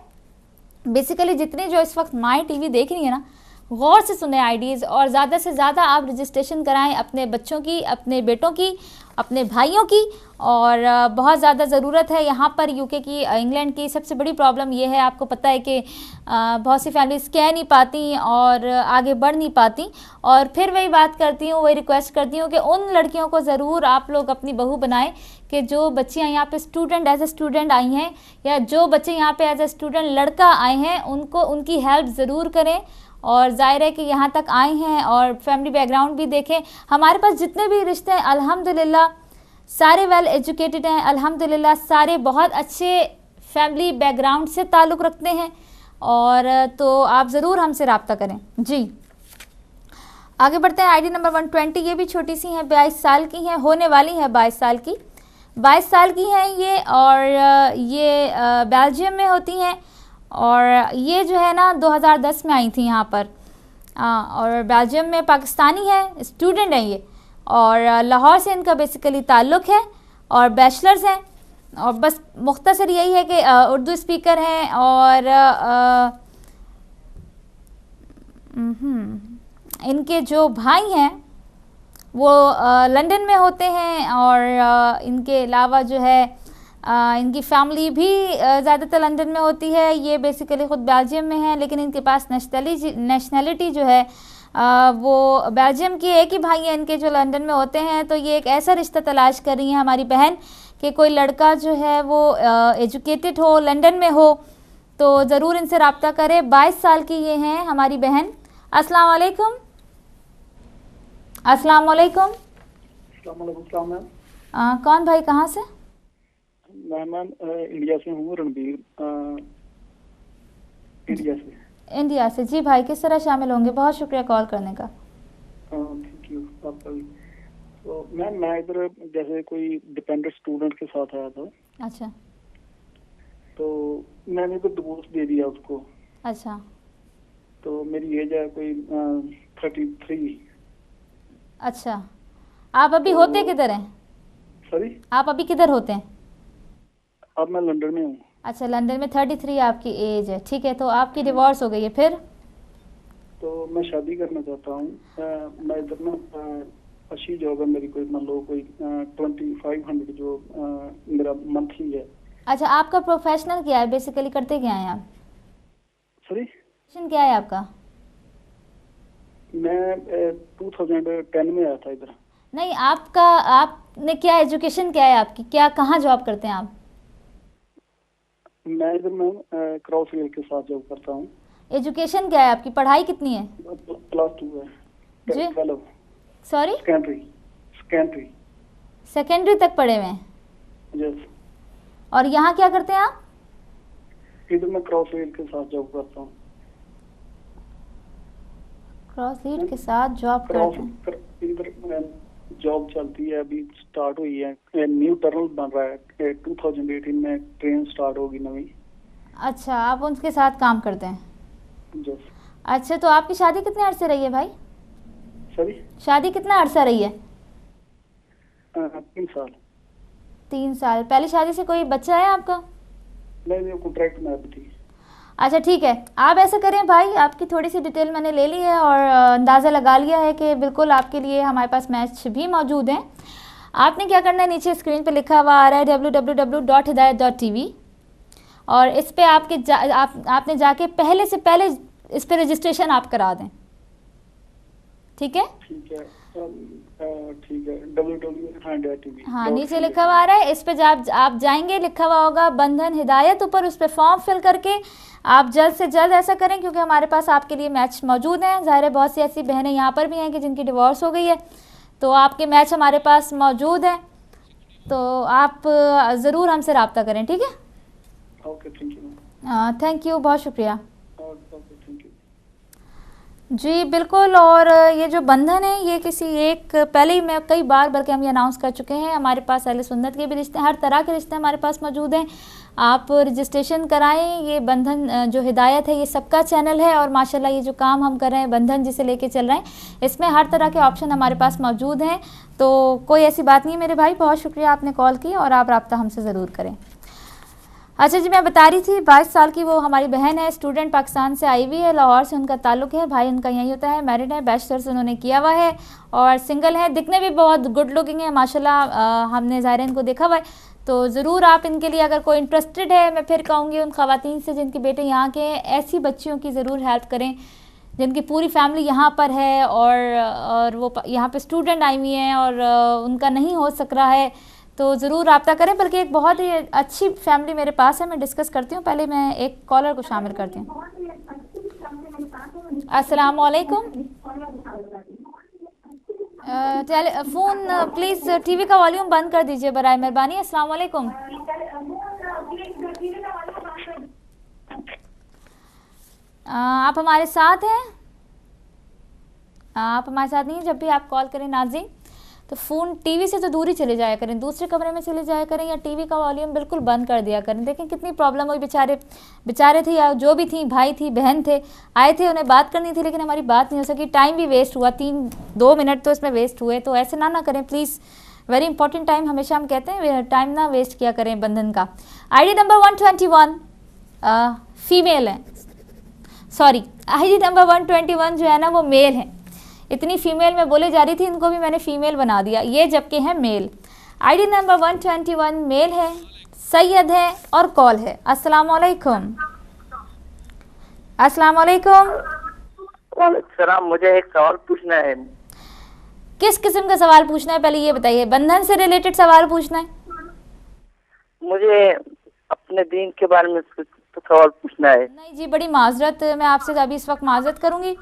बेसिकली जितनी जो इस वक्त माई टीवी देख रही है ना, गौर से सुने आईडीज़ और ज़्यादा से ज़्यादा आप रजिस्ट्रेशन कराएं अपने बच्चों की, अपने बेटों की, अपने भाइयों की। और बहुत ज़्यादा ज़रूरत है यहाँ पर यूके की, इंग्लैंड की। सबसे बड़ी प्रॉब्लम ये है, आपको पता है कि बहुत सी फैमिलीज़ कह नहीं पाती और आगे बढ़ नहीं पाती। और फिर वही बात करती हूँ, वही रिक्वेस्ट करती हूँ कि उन लड़कियों को ज़रूर आप लोग अपनी बहू बनाएं कि जो बच्चियाँ यहाँ पे स्टूडेंट एज ए स्टूडेंट आई हैं या जो बच्चे यहाँ पे एज ए स्टूडेंट लड़का आए हैं, उनको उनकी हेल्प ज़रूर करें। और ज़ाहिर है कि यहाँ तक आए हैं और फैमिली बैकग्राउंड भी देखें। हमारे पास जितने भी रिश्ते हैं अल्हम्दुलिल्लाह सारे वेल एजुकेटेड हैं, अल्हम्दुलिल्लाह सारे बहुत अच्छे फैमिली बैकग्राउंड से ताल्लुक़ रखते हैं। और तो आप ज़रूर हमसे रब्ता करें जी। आगे बढ़ते हैं। आईडी नंबर 120, ये भी छोटी सी हैं, 22 साल की हैं, होने वाली हैं 22 साल की। 22 साल की हैं ये, और ये बेल्जियम में होती हैं। और ये जो है ना 2010 में आई थी यहाँ पर। और बेल्जियम में पाकिस्तानी है, स्टूडेंट हैं ये, और लाहौर से इनका बेसिकली ताल्लुक़ है और बैचलर्स हैं। और बस मुख्तसर यही है कि उर्दू स्पीकर हैं और इनके जो भाई हैं वो लंदन में होते हैं। और इनके अलावा जो है इनकी फैमिली भी ज़्यादातर लंदन में होती है। ये बेसिकली ख़ुद बेल्जियम में है, लेकिन इनके पास नेशनलिटी जो है वो बेल्जियम की। एक ही भाई हैं इनके जो लंदन में होते हैं। तो ये एक ऐसा रिश्ता तलाश कर रही हैं हमारी बहन कि कोई लड़का जो है वो एजुकेटेड हो, लंदन में हो, तो ज़रूर इनसे रब्ता करें। 22 साल की ये हैं हमारी बहन। अस्सलाम वालेकुम। अस्सलाम वालेकुम। कौन भाई, कहाँ से? मैम इंडिया से हूँ, रणबीर, इंडिया से। इंडिया से जी भाई, किस तरह शामिल होंगे? बहुत शुक्रिया कॉल करने का। थैंक यू आपका भी। तो मैम मैं इधर जैसे कोई डिपेंडेंट स्टूडेंट के साथ आया था। अच्छा। तो मैंने तो डिवोर्स दे दिया उसको। अच्छा। तो मेरी एज है कोई 33। अच्छा, आप अभी तो, होते किधर हैं? सॉरी, आप अभी किधर होते हैं? अब मैं लंदन में हूँ। अच्छा, लंदन में। 33 आपकी एज है, ठीक है। तो आपकी डिवोर्स हो गई है, फिर? तो मैं शादी करना चाहता हूँ। मैं इधर ना अच्छी जॉब है मेरी, कोई मान लो कोई 2500 जो मेरा मंथली है। अच्छा, आपका प्रोफेशनल क्या है? बेसिकली करते क्या हैं आप? सॉरी, क्या है आपका? मैं 2010 में आया था इधर। नहीं, आपने क्या एजुकेशन क्या है आपकी? क्या, कहाँ जॉब करते हैं आप? मैं इधर मैम क्रॉस रेल के साथ जॉब करता हूँ। एजुकेशन क्या है आपकी? पढ़ाई कितनी है? +2 है जी? 12। सॉरी, सेकेंडरी सेकेंडरी तक पढ़े हुए हैं? यस। और यहाँ क्या करते हैं आप? इधर मैं क्रॉस रेल के साथ जॉब करता हूँ। क्रॉस रेल के साथ जॉब करते हैं? इधर जॉब चलती है, अभी स्टार्ट हुई है, न्यू टनल बन रहा है, 2018 में ट्रेन स्टार्ट होगी नवी। अच्छा, आप उनके साथ काम करते हैं? यस। अच्छा, तो आपकी शादी कितने अर्से रही है भाई? सॉरी, शादी कितना अरसा रही है? 3 साल। 3 साल। पहली शादी से कोई बच्चा है आपका? नहीं, कॉन्ट्रैक्ट में अभी थी। अच्छा ठीक है, आप ऐसा करें भाई, आपकी थोड़ी सी डिटेल मैंने ले ली है और अंदाज़ा लगा लिया है कि बिल्कुल आपके लिए हमारे पास मैच भी मौजूद हैं। आपने क्या करना है, नीचे स्क्रीन पे लिखा हुआ आ रहा है www.hidayat.tv, और इस पे आपने जाके पहले से पहले इस पे रजिस्ट्रेशन आप करा दें। ठीक है? ठीक है, www.hidayat.tv। हाँ, नीचे लिखा हुआ आ रहा है, इस पे जब आप जाएंगे लिखा हुआ होगा बंधन हिदायत ऊपर, उस पर फॉर्म फिल करके आप जल्द से जल्द ऐसा करें, क्योंकि हमारे पास आपके लिए मैच मौजूद हैं। ज़ाहिर है बहुत सी ऐसी बहनें यहाँ पर भी हैं कि जिनकी डिवोर्स हो गई है, तो आपके मैच हमारे पास मौजूद हैं, तो आप ज़रूर हमसे रब्ता करें। ठीक है? Okay, thank you. Thank you, बहुत शुक्रिया। ओके, थैंक यू जी बिल्कुल। और ये जो बंधन है ये किसी एक, पहले ही मैं कई बार बल्कि हम ये अनाउंस कर चुके हैं, हमारे पास अहले सुन्नत के भी रिश्ते, हर तरह के रिश्ते हमारे पास मौजूद हैं। आप रजिस्ट्रेशन कराएं। ये बंधन जो हिदायत है ये सबका चैनल है, और माशाल्लाह ये जो काम हम कर रहे हैं, बंधन जिसे लेके चल रहे हैं, इसमें हर तरह के ऑप्शन हमारे पास मौजूद हैं। तो कोई ऐसी बात नहीं है मेरे भाई, बहुत शुक्रिया आपने कॉल की, और आप रब्ता हमसे ज़रूर करें। अच्छा जी, मैं बता रही थी 22 साल की वो हमारी बहन है, स्टूडेंट, पाकिस्तान से आई हुई है, लाहौर से उनका ताल्लुक़ है, भाई उनका यहीं होता है, मैरिड है, बैचलर्स उन्होंने किया हुआ है और सिंगल है, दिखने भी बहुत गुड लुकिंग है माशाल्लाह। हमने ज़ाहिर इनको देखा हुआ है, तो ज़रूर आप इनके लिए अगर कोई इंटरेस्टेड है, मैं फिर कहूँगी उन ख़वातीन से जिनके बेटे यहाँ के हैं, ऐसी बच्चियों की ज़रूर हेल्प करें जिनकी पूरी फैमिली यहाँ पर है और वो यहाँ पर स्टूडेंट आई हुई हैं और उनका नहीं हो सक रहा है, तो ज़रूर रब्ता करें। बल्कि एक बहुत ही अच्छी फैमिली मेरे पास है, मैं डिस्कस करती हूँ। पहले मैं एक कॉलर को शामिल करती हूँ। अस्सलाम वालेकुम। फ़ोन प्लीज़ टीवी का वॉल्यूम बंद कर दीजिए बराए मेहरबानी। अस्सलाम वालेकुम। आप हमारे साथ हैं? आप हमारे साथ नहीं हैं। जब भी आप कॉल करें नाज़रीन, तो फ़ोन टीवी से तो दूर ही चले जाया करें, दूसरे कमरे में चले जाया करें, या टीवी का वॉल्यूम बिल्कुल बंद कर दिया करें। देखें कितनी प्रॉब्लम हुई, बेचारे थे या जो भी थी, भाई थी, बहन थे, आए थे, उन्हें बात करनी थी, लेकिन हमारी बात नहीं हो सकी, टाइम भी वेस्ट हुआ, 2 मिनट तो इसमें वेस्ट हुए। तो ऐसे ना करें प्लीज़, वेरी इंपॉर्टेंट टाइम, हमेशा हम कहते हैं टाइम ना वेस्ट किया करें बंधन का। ID नंबर 121 फीमेल है, सॉरी ID नंबर 121 जो है ना वो मेल है। इतनी फीमेल में बोले जा रही थी, इनको भी मैंने फीमेल बना दिया, ये जबकि है मेल। ID नंबर 121 मेल है, सैयद है और कॉल है। अस्सलाम वालेकुम। अस्सलाम वालेकुम। सलाम, मुझे एक सवाल पूछना है। किस किस्म का सवाल पूछना है पहले ये बताइए? बंधन से रिलेटेड सवाल पूछना है? मुझे अपने दीन के बारे में तो सवाल पूछना है। नहीं जी, बड़ी माजरत, मैं आपसे अभी इस वक्त माजरत करूंगी।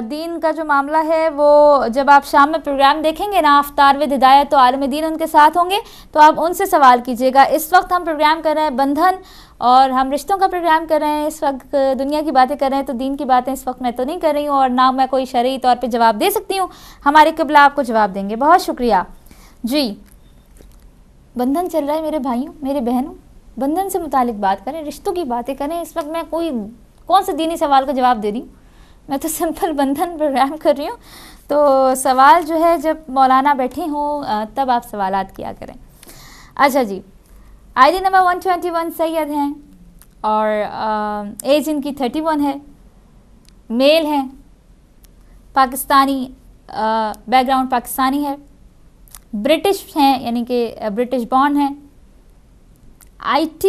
दीन का जो मामला है वो जब आप शाम में प्रोग्राम देखेंगे ना, अफ्तार विद हिदायत, तो आलिम दीन उनके साथ होंगे, तो आप उनसे सवाल कीजिएगा। इस वक्त हम प्रोग्राम कर रहे हैं बंधन, और हम रिश्तों का प्रोग्राम कर रहे हैं। इस वक्त दुनिया की बातें कर रहे हैं, तो दीन की बातें इस वक्त मैं तो नहीं कर रही हूँ, और ना मैं कोई शरई तौर पर जवाब दे सकती हूँ। हमारे क़िबला आपको जवाब देंगे। बहुत शुक्रिया जी। बंधन चल रहा है मेरे भाइयों, मेरे बहनों, बंधन से मुतालिक बात करें, रिश्तों की बातें करें। इस वक्त मैं कौन से दीनी सवाल का जवाब दे रही हूँ? मैं तो सिंपल बंधन प्रोग्राम कर रही हूँ। तो सवाल जो है जब मौलाना बैठे हों तब आप सवालात किया करें। अच्छा जी, ID नंबर 121 सैयद हैं और एज इनकी 31 है, मेल हैं, पाकिस्तानी, बैकग्राउंड पाकिस्तानी है, ब्रिटिश हैं, यानी कि ब्रिटिश बॉर्न हैं। IT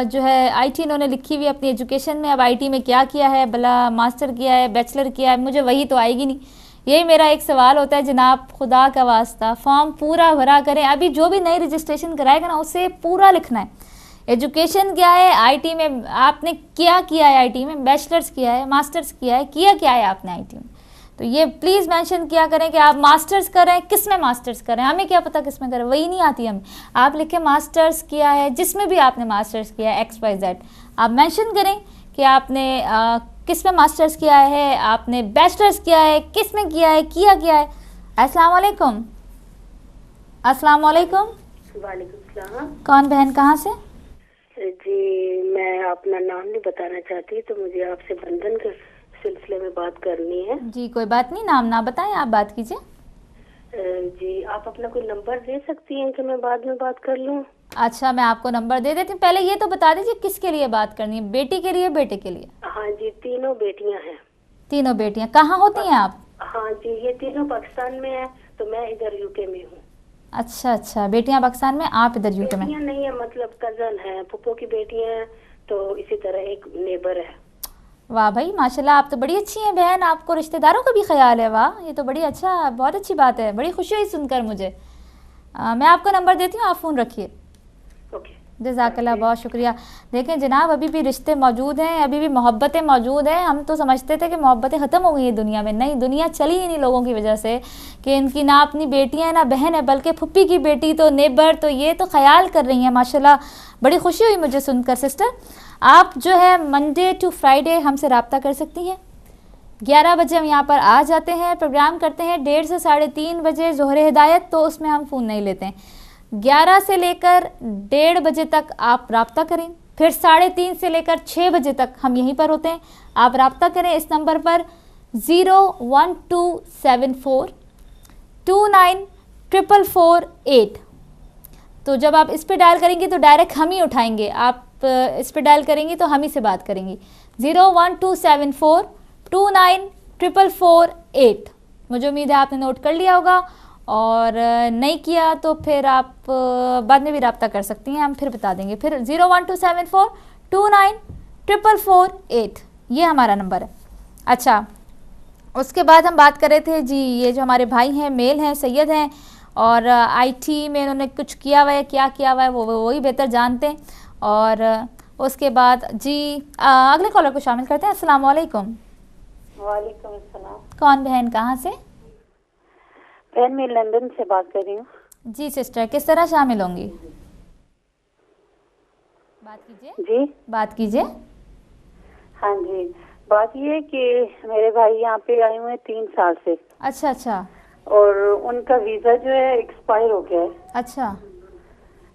जो है, IT इन्होंने लिखी हुई अपनी एजुकेशन में। अब IT में क्या किया है भला? मास्टर किया है, बैचलर किया है, मुझे वही तो आएगी नहीं। यही मेरा एक सवाल होता है जनाब, खुदा का वास्ता फॉर्म पूरा भरा करें। अभी जो भी नई रजिस्ट्रेशन कराएगा ना, उसे पूरा लिखना है। एजुकेशन क्या है, IT में आपने क्या किया है, IT में बैचलर्स किया है, मास्टर्स किया है, क्या है आपने IT में, तो ये प्लीज़ मेंशन किया करें कि आप मास्टर्स कर रहे हैं, किस में मास्टर्स कर रहे हैं। हमें क्या पता किस में कर रहे हैं, वही नहीं आती हमें। आप लिखें मास्टर्स किया है, जिसमें भी आपने मास्टर्स किया है XYZ, आप मेंशन करें कि आपने किस में मास्टर्स किया है, आपने बैचलर्स किया है, किस में किया है, क्या है। अस्सलाम वालेकुम। अस्सलाम वालेकुम। वालेकुम सलाम। कौन बहन, कहाँ से? जी, मैं अपना नाम नहीं बताना चाहती, तो मुझे आपसे बंधन के सिलसिले में बात करनी है। जी कोई बात नहीं, नाम ना बताएं, आप बात कीजिए। जी आप अपना कोई नंबर दे सकती हैं कि मैं बाद में बात कर लूँ? अच्छा मैं आपको नंबर दे देती हूँ, पहले ये तो बता दीजिए किसके लिए बात करनी है, बेटी के लिए बेटे के लिए? हाँ जी, तीनों बेटियां हैं। तीनों बेटियां कहाँ होती हैं आप? हाँ जी, ये तीनों पाकिस्तान में है, तो मैं इधर यूके में हूँ। अच्छा अच्छा, बेटियां पाकिस्तान में, आप इधर यूके में? बेटियां नहीं है, मतलब कजन है, फूफो की बेटियां हैं, तो इसी तरह एक नेबर है। वाह भाई माशाल्लाह, आप तो बड़ी अच्छी हैं बहन, आपको रिश्तेदारों का भी ख्याल है, वाह ये तो बड़ी अच्छा, बहुत अच्छी बात है, बड़ी खुशी हुई सुनकर मुझे। मैं आपको नंबर देती हूँ, आप फ़ोन रखिए। ओके, जज़ाकल्लाह, बहुत शुक्रिया। देखें जनाब, अभी भी रिश्ते मौजूद हैं, अभी भी मोहब्बतें मौजूद हैं। हम तो समझते थे कि मोहब्बतें ख़त्म हो गई हैं दुनिया में, नहीं, दुनिया चली ही नहीं लोगों की वजह से कि इनकी ना अपनी बेटियां हैं ना बहन है, बल्कि फुप्पी की बेटी तो नेबर तो ये तो ख्याल कर रही हैं माशाल्लाह। बड़ी खुशी हुई मुझे सुनकर। सिस्टर आप जो है मंडे टू फ्राइडे हमसे रब्ता कर सकती हैं। 11 बजे हम यहाँ पर आ जाते हैं, प्रोग्राम करते हैं 1:30 से 3:30 बजे ज़ोहरे हिदायत, तो उसमें हम फ़ोन नहीं लेते हैं। 11 से लेकर 1:30 बजे तक आप रब्ता करें, फिर 3:30 से लेकर 6 बजे तक हम यहीं पर होते हैं। आप रब्ता करें इस नंबर पर 01274 294448। तो जब आप इस पे डायल करेंगे तो डायरेक्ट हम ही उठाएंगे, आप इस पे डायल करेंगी तो हम ही से बात करेंगी। 01274 294448। मुझे उम्मीद है आपने नोट कर लिया होगा, और नहीं किया तो फिर आप बाद में भी रब्ता कर सकती हैं, हम फिर बता देंगे। फिर 01274 294448 ये हमारा नंबर है। अच्छा, उसके बाद हम बात कर रहे थे जी, ये जो हमारे भाई हैं, मेल हैं, सैयद हैं, और आईटी में इन्होंने कुछ किया हुआ है, क्या किया हुआ है वो ही बेहतर जानते हैं। और उसके बाद जी अगले कॉलर को शामिल करते हैं। अस्सलाम वालेकुम। वालेकुम अस्सलाम। कौन बहन, कहाँ से? बहन मैं लंदन से बात कर रही हूँ। जी सिस्टर, किस तरह शामिल होंगी? बात कीजिए जी, बात कीजिए। हाँ जी, बात ये है कि मेरे भाई यहाँ पे आए हुए हैं 3 साल से। अच्छा अच्छा। और उनका वीजा जो है एक्सपायर हो गया है। अच्छा।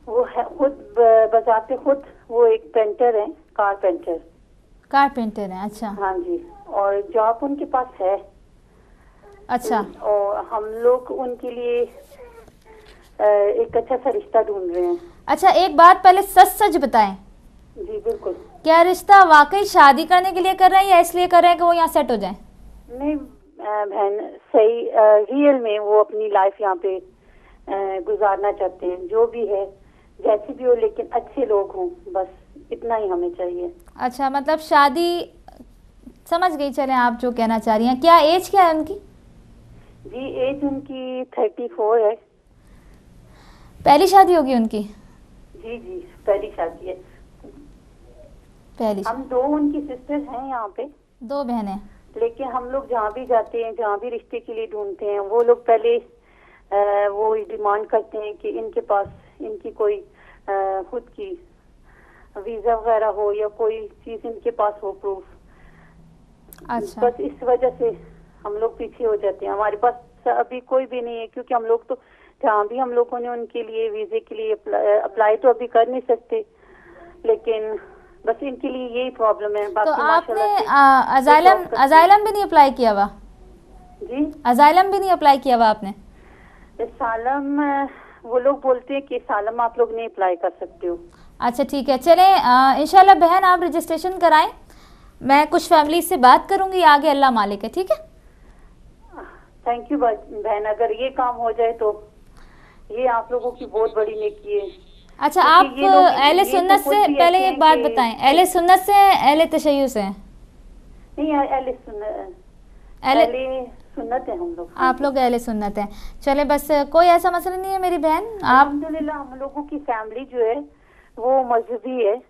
वो है खुद बजाते खुद वो एक पेंटर है, कारपेंटर है। अच्छा। हाँ जी, और जॉब उनके पास है। अच्छा। और हम लोग उनके लिए एक अच्छा सा रिश्ता ढूंढ रहे हैं। अच्छा, एक बात पहले सच बताएं। जी बिल्कुल। क्या रिश्ता वाकई शादी करने के लिए कर रहे हैं या इसलिए कर रहे हैं कि वो यहाँ सेट हो जाएं? नहीं बहन, सही रियल में वो अपनी लाइफ यहाँ पे गुजारना चाहते हैं, जो भी है जैसे भी हो, लेकिन अच्छे लोग हों, बस इतना ही हमें चाहिए। अच्छा, मतलब शादी, समझ गई, चलें आप जो कहना चाह रही हैं। क्या एज क्या है उनकी? जी एज उनकी 34 है। पहली शादी होगी उनकी? जी जी पहली शादी है। पहली। हम 2 उनकी सिस्टर्स हैं यहाँ पे, 2 बहनें। लेकिन हम लोग जहाँ भी जाते हैं, जहाँ भी रिश्ते के लिए ढूंढते हैं, वो लोग पहले वो डिमांड करते हैं कि इनके पास इनकी कोई खुद की वीजा वगैरह हो या कोई चीज इनके पास हो, प्रूफ। अच्छा। बस इस वजह से हम लोग पीछे हो जाते हैं। हमारे पास अभी कोई भी नहीं है, क्योंकि हम लोग तो जहाँ भी हम लोगों ने उनके लिए वीजे के लिए अप्लाई तो अभी कर नहीं सकते, लेकिन बस इनके लिए यही प्रॉब्लम है। तो आपने अजाइलम भी नहीं अप्लाई किया हुआ? जी, अजाइलम भी नहीं अप्लाई किया हुआ आपने? सालम वो लोग बोलते हैं कि सालम आप लोग नहीं अप्लाई कर सकते हो। अच्छा ठीक है, चलें इंशाल्लाह बहन आप रजिस्ट्रेशन कराएं, मैं कुछ फैमिली से बात करूंगी, आगे अल्लाह मालिक है। ठीक है, थैंक यू बहन, अगर ये काम हो जाए तो ये आप लोगों की बहुत बड़ी नेकी है। अच्छा, आप अहले सुन्नत से पहले एक बात बताएं, अहले सुन्नत से अहले तशय्युअ से? नहीं, अहले सुन्नत है हम लोग। आप लोग अहले सुन्नत हैं, चले बस कोई ऐसा मसला नहीं है मेरी बहन। आप अल्हम्दुलिल्लाह हम लोगों की फैमिली जो है वो मजहबी है।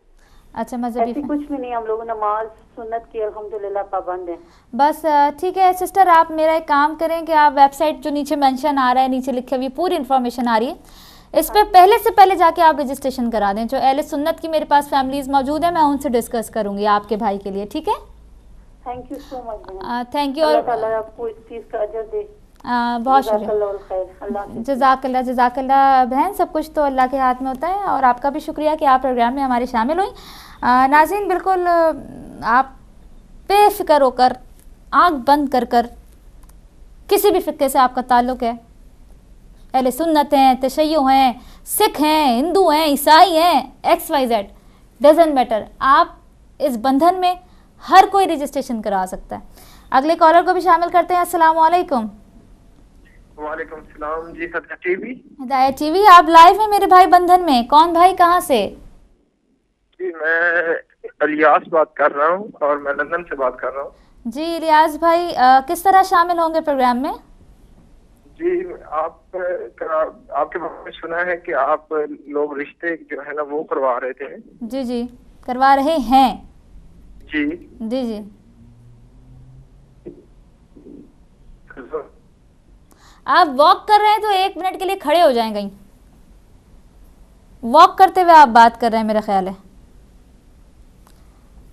अच्छा, मजहबी ऐसी कुछ भी नहीं, हम लोग नमाज सुन्नत की अल्हम्दुलिल्लाह पाबंद हैं। बस ठीक है सिस्टर, आप मेरा एक काम करें कि आप वेबसाइट जो नीचे मेंशन आ रहा है, नीचे लिखे हुई पूरी इन्फॉर्मेशन आ रही है, इस पे पहले से पहले जाके आप रजिस्ट्रेशन करा दें। जो अहले सुन्नत की मेरे पास फैमिलीज मौजूद है, मैं उनसे डिस्कस करूंगी आपके भाई के लिए। ठीक है, thank you so much. Thank you, अल्लाह ताला आपको इस चीज का अजर दे। बहुत शुक्रिया। जज़ाकल्लाह बहन, सब कुछ तो अल्लाह के हाथ में होता है, और आपका भी शुक्रिया कि आप प्रोग्राम में हमारे शामिल हुई। नाज़रीन, बिल्कुल आप बेफिक्र होकर आंख बंद कर कर किसी भी फ़िक्के से आपका ताल्लुक़ है, अहले सुन्नत हैं, तशय्युअ हैं, सिख हैं, हिंदू हैं, ईसाई हैं, XYZ, डजंट मैटर, आप इस बंधन में हर कोई रजिस्ट्रेशन करा सकता है। अगले कॉलर को भी शामिल करते हैं। अस्सलाम वालेकुम। वालेकुम सलाम जी। हिदायत टीवी, आप लाइव हैं मेरे भाई बंधन में। कौन भाई, कहाँ से? जी मैं इलियास बात कर रहा हूँ और मैं लंदन से बात कर रहा हूँ। जी इलियास भाई, किस तरह शामिल होंगे प्रोग्राम में? जी आपके बारे में सुना है कि आप लोग रिश्ते जो है ना वो करवा रहे थे। जी जी करवा रहे हैं। जी जी जी आप वॉक कर रहे हैं तो 1 मिनट के लिए खड़े हो जाएं कहीं। वॉक करते हुए आप बात कर रहे हैं मेरा ख्याल है।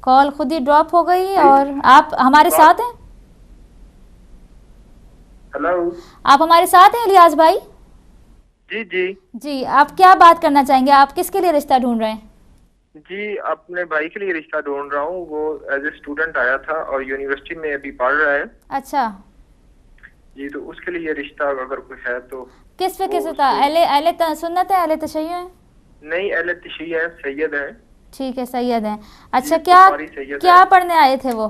कॉल खुद ही ड्रॉप हो गई। और आप हमारे साथ हैं? हेलो, आप हमारे साथ हैं इलियास भाई? जी जी जी, आप क्या बात करना चाहेंगे? आप किसके लिए रिश्ता ढूंढ रहे हैं? जी अपने भाई के लिए रिश्ता ढूंढ रहा हूँ। वो एज ए स्टूडेंट आया था और यूनिवर्सिटी में अभी पढ़ रहा है। अच्छा जी, तो उसके लिए रिश्ता अगर कोई है तो। किस फिक्र से था? अहले सुन्नत है, अहले तशय्युअ है? नहीं, अहले तशय्युअ है, सैयद है। ठीक है, सैयद है। अच्छा, क्या पढ़ने आए थे वो?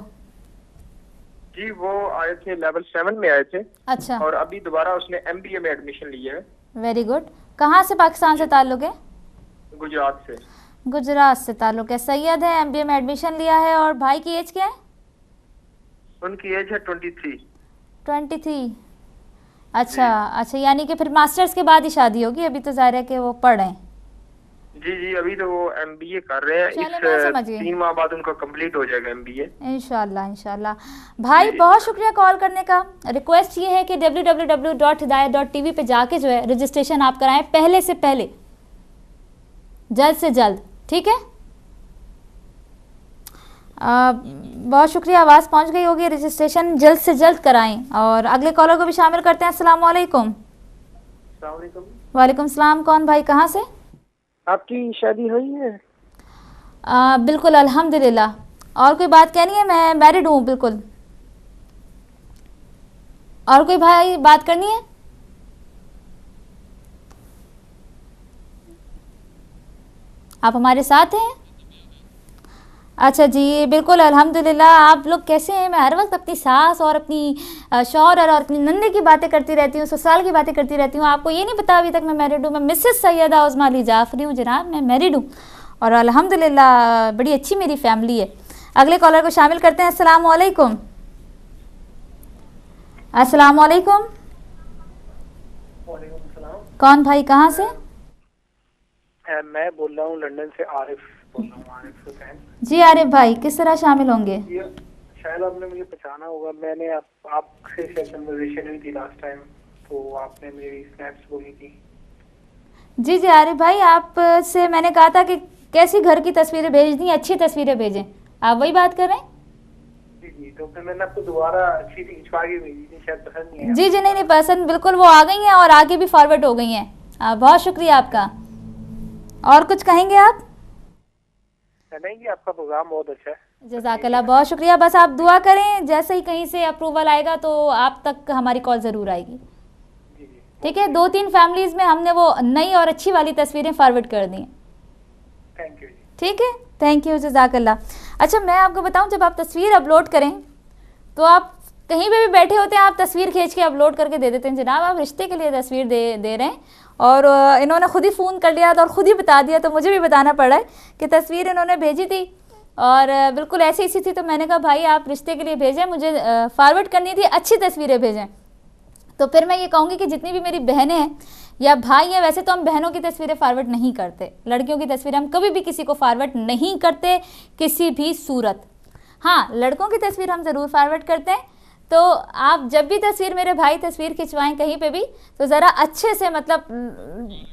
जी वो आए थे लेवल 7 में आए थे। अच्छा। और अभी दोबारा उसने MBA में एडमिशन लिया है। Very good. कहाँ से पाकिस्तान से ताल्लुक है? गुजरात से। गुजरात से ताल्लुक है। सैयद है, MBA में एडमिशन लिया है। और भाई की एज क्या है? उनकी एज है 23। 23। अच्छा अच्छा, यानी कि फिर मास्टर्स के बाद ही शादी होगी। अभी तो जाहिर है कि वो पढ़ रहे हैं। जी जी अभी तो वो MBA कर रहे हैं। इस 3 माह बाद उनका कंप्लीट हो जाएगा MBA इंशाल्लाह इंशाल्लाह। भाई बहुत शुक्रिया कॉल करने का। रिक्वेस्ट ये है कि www.hidayat.tv पे जाके जो है रजिस्ट्रेशन आप कराएं पहले से पहले, जल्द से जल्द। ठीक है, बहुत शुक्रिया। आवाज़ पहुंच गई होगी। रजिस्ट्रेशन जल्द से जल्द कराएं। और अगले कॉलर को भी शामिल करते हैं। अस्सलाम वालेकुम। वालेकुम सलाम। कौन भाई, कहाँ से? आपकी शादी हुई है? बिल्कुल अल्हम्दुलिल्लाह। और कोई बात कहनी है? मैं मैरिड हूँ बिल्कुल। और कोई भाई बात करनी है? आप हमारे साथ हैं? अच्छा जी, बिल्कुल अल्हम्दुलिल्लाह। आप लोग कैसे हैं? मैं हर वक्त अपनी सास और अपनी शौहर और अपनी नंदे की बातें करती रहती हूँ, ससुराल की बातें करती रहती हूँ। आपको ये नहीं पता अभी तक मैं मैरिड हूँ। मैं मिसेस सैयदा उज़्मा अली जाफरी हूँ जनाब। मैं मैरिड हूँ और अल्हम्दुलिल्लाह बड़ी अच्छी मेरी फैमिली है। अगले कॉलर को शामिल करते हैं। अस्सलाम वालेकुम। अस्सलाम वालेकुम। कौन भाई, कहाँ से? मैं बोल रहा हूँ लंदन से, आरिफ बोल रहा हूँ। आरिफ हुसैन। जी आरिफ भाई, किस तरह शामिल होंगे? शायद आपने मुझे पहचाना होगा। मैंने आपसे कन्वर्सेशन हुई थी लास्ट टाइम, तो आपने मेरी स्नैप्स बोली थी। जी जी आरिफ भाई, आपसे मैंने कहा था कि कैसी घर की तस्वीरें भेज दी, अच्छी तस्वीरें भेजें। आप वही बात कर रहे हैं? जी जी, तो फिर मैंने आपको दोबारा अच्छी सी खिंचवा के भेजी थी, शायद पसंद नहीं है। जी जी नहीं पसंद, बिल्कुल वो आ गई हैं और आगे भी फॉरवर्ड हो गई हैं। बहुत शुक्रिया आपका। और कुछ कहेंगे आप? नहीं जी, आपका प्रोग्राम बहुत अच्छा है। जज़ाकल्लाह, बहुत शुक्रिया। बस आप दुआ करें, जैसे ही कहीं से अप्रूवल आएगा तो आप तक हमारी कॉल ज़रूर आएगी। ठीक है, 2-3 फैमिलीज़ में हमने वो नई और अच्छी वाली तस्वीरें फॉरवर्ड कर दी। Thank you. ठीक है, थैंक यू, जज़ाकल्लाह। अच्छा, मैं आपको बताऊं, जब आप तस्वीर अपलोड करें तो आप कहीं पे भी बैठे होते हैं, आप तस्वीर खींच के अपलोड करके दे देते हैं। जनाब आप रिश्ते के लिए तस्वीर दे रहे हैं और इन्होंने खुद ही फ़ोन कर लिया था और ख़ुद ही बता दिया, तो मुझे भी बताना पड़ा है कि तस्वीर इन्होंने भेजी थी और बिल्कुल ऐसी ऐसी थी। तो मैंने कहा भाई आप रिश्ते के लिए भेजें, मुझे फॉरवर्ड करनी थी, अच्छी तस्वीरें भेजें। तो फिर मैं ये कहूँगी कि जितनी भी मेरी बहनें हैं या भाई हैं, वैसे तो हम बहनों की तस्वीरें फॉरवर्ड नहीं करते, लड़कियों की तस्वीरें हम कभी भी किसी को फॉरवर्ड नहीं करते किसी भी सूरत। हाँ, लड़कों की तस्वीर हम ज़रूर फॉरवर्ड करते हैं। तो आप जब भी तस्वीर, मेरे भाई तस्वीर खिंचवाएं कहीं पे भी, तो ज़रा अच्छे से मतलब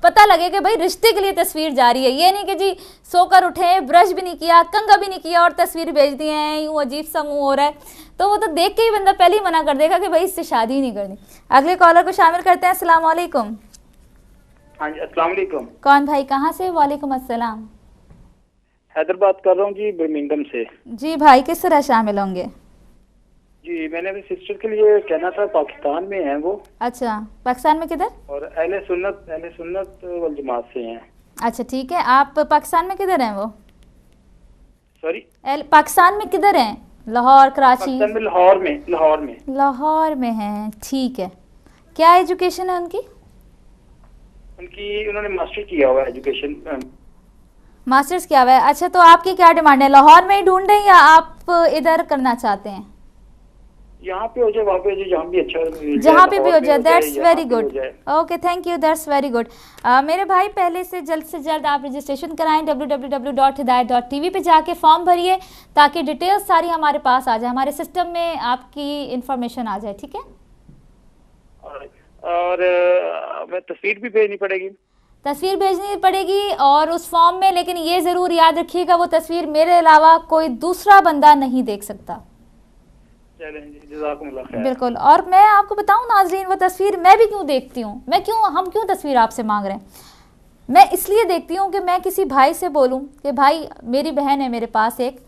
पता लगे कि भाई रिश्ते के लिए तस्वीर जा रही है। ये नहीं कि जी सोकर उठे, ब्रश भी नहीं किया, कंघा भी नहीं किया और तस्वीर भेज दी है, यूँ अजीब सा मुँह हो रहा है, तो वो तो देख के ही बंदा पहले ही मना कर देगा कि भाई इससे शादी ही नहीं करनी। अगले कॉलर को शामिल करते हैं। अस्सलाम वालेकुम। हाँ जी, अस्सलाम वालेकुम। कौन भाई, कहाँ से? वालेकुम अस्सलाम। हैदराबाद कर रहा हूँ जी, बर्मिंघम से। जी भाई, किस तरह शामिल होंगे? जी जी मैंने अपनी सिस्टर के लिए कहना था, पाकिस्तान में है वो। अच्छा, पाकिस्तान में किधर? और अहले सुन्नत वल जमात से हैं। अच्छा ठीक है, आप पाकिस्तान में किधर हैं वो? सॉरी, पाकिस्तान में किधर हैं? लाहौर, कराची? पाकिस्तान में लाहौर में हैं, ठीक है। क्या एजुकेशन है उनकी? उन्होंने मास्टर किया हुआ है, एजुकेशन मास्टर्स किया हुआ है। अच्छा, तो आपकी क्या डिमांड है? लाहौर में ही ढूंढ रहे हैं या आप इधर करना चाहते हैं? यहाँ पे हो जाए, वहाँ पे हो जाए, जहाँ भी अच्छा, जहाँ पे भी हो जाए, that's very good. Okay, thank you, that's very good. मेरे भाई, पहले से जल्द आप रजिस्ट्रेशन कराएं, www.hidayat.tv पे जाके फॉर्म भरिए ताकि डिटेल्स सारी हमारे पास आ जाए, हमारे सिस्टम में आपकी इंफॉर्मेशन आ जाए, ठीक है? और मैं तस्वीर भी भेजनी पड़ेगी? तस्वीर भेजनी पड़ेगी और उस फॉर्म में, लेकिन ये ज़रूर याद रखिएगा वो तस्वीर मेरे अलावा कोई दूसरा बंदा नहीं देख सकता। बिल्कुल। और मैं आपको बताऊं नाज़रीन, वो तस्वीर मैं भी क्यों देखती हूँ, हम क्यों तस्वीर आपसे मांग रहे हैं? मैं इसलिए देखती हूँ कि मैं किसी भाई से बोलूँ कि भाई मेरी बहन है, मेरे पास एक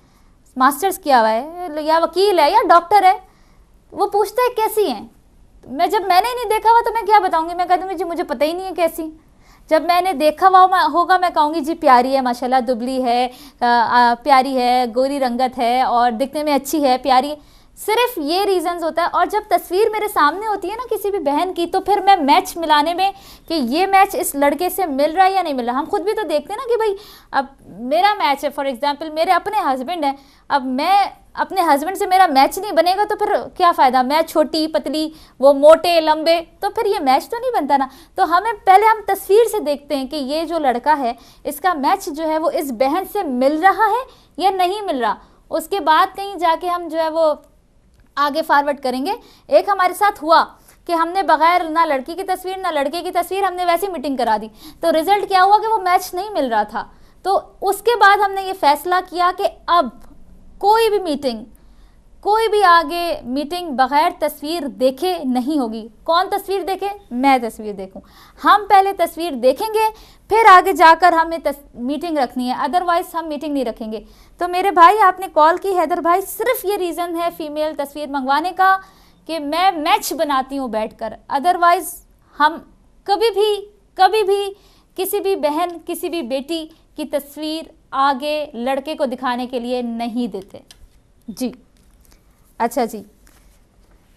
मास्टर्स किया हुआ है, या वकील है, या डॉक्टर है, वो पूछते हैं कैसी हैं। जब मैंने नहीं देखा हुआ तो मैं क्या बताऊँगी? मैं कह दूँगी जी मुझे पता ही नहीं है कैसी। जब मैंने देखा हुआ होगा मैं कहूँगी जी प्यारी है, माशाल्लाह, दुबली है, प्यारी है, गोरी रंगत है और दिखने में अच्छी है, प्यारी है। सिर्फ ये रीजंस होता है। और जब तस्वीर मेरे सामने होती है ना किसी भी बहन की, तो फिर मैं मैच मिलाने में कि ये मैच इस लड़के से मिल रहा है या नहीं मिल रहा, हम खुद भी तो देखते हैं ना कि भाई अब मेरा मैच है, फॉर एग्जांपल मेरे अपने हस्बैंड है, अब मैं अपने हस्बैंड से मेरा मैच नहीं बनेगा तो फिर क्या फ़ायदा? मैं छोटी पतली, वो मोटे लंबे, तो फिर ये मैच तो नहीं बनता ना। तो हम तस्वीर से देखते हैं कि ये जो लड़का है इसका मैच जो है वो इस बहन से मिल रहा है या नहीं मिल रहा। उसके बाद कहीं जाके हम जो है वो आगे फॉरवर्ड करेंगे। एक हमारे साथ हुआ कि हमने बगैर ना लड़की की तस्वीर ना लड़के की तस्वीर हमने वैसी मीटिंग करा दी, तो रिजल्ट क्या हुआ कि वो मैच नहीं मिल रहा था। तो उसके बाद हमने ये फैसला किया कि अब कोई भी मीटिंग, कोई भी आगे मीटिंग बगैर तस्वीर देखे नहीं होगी। कौन तस्वीर देखे? मैं तस्वीर देखूं। हम पहले तस्वीर देखेंगे, फिर आगे जाकर हमें मीटिंग रखनी है, अदरवाइज हम मीटिंग नहीं रखेंगे। तो मेरे भाई, आपने कॉल की हैदर भाई, सिर्फ ये रीज़न है फीमेल तस्वीर मंगवाने का कि मैं मैच बनाती हूँ बैठकर, अदरवाइज हम कभी भी किसी भी बहन, किसी भी बेटी की तस्वीर आगे लड़के को दिखाने के लिए नहीं देते जी। अच्छा जी,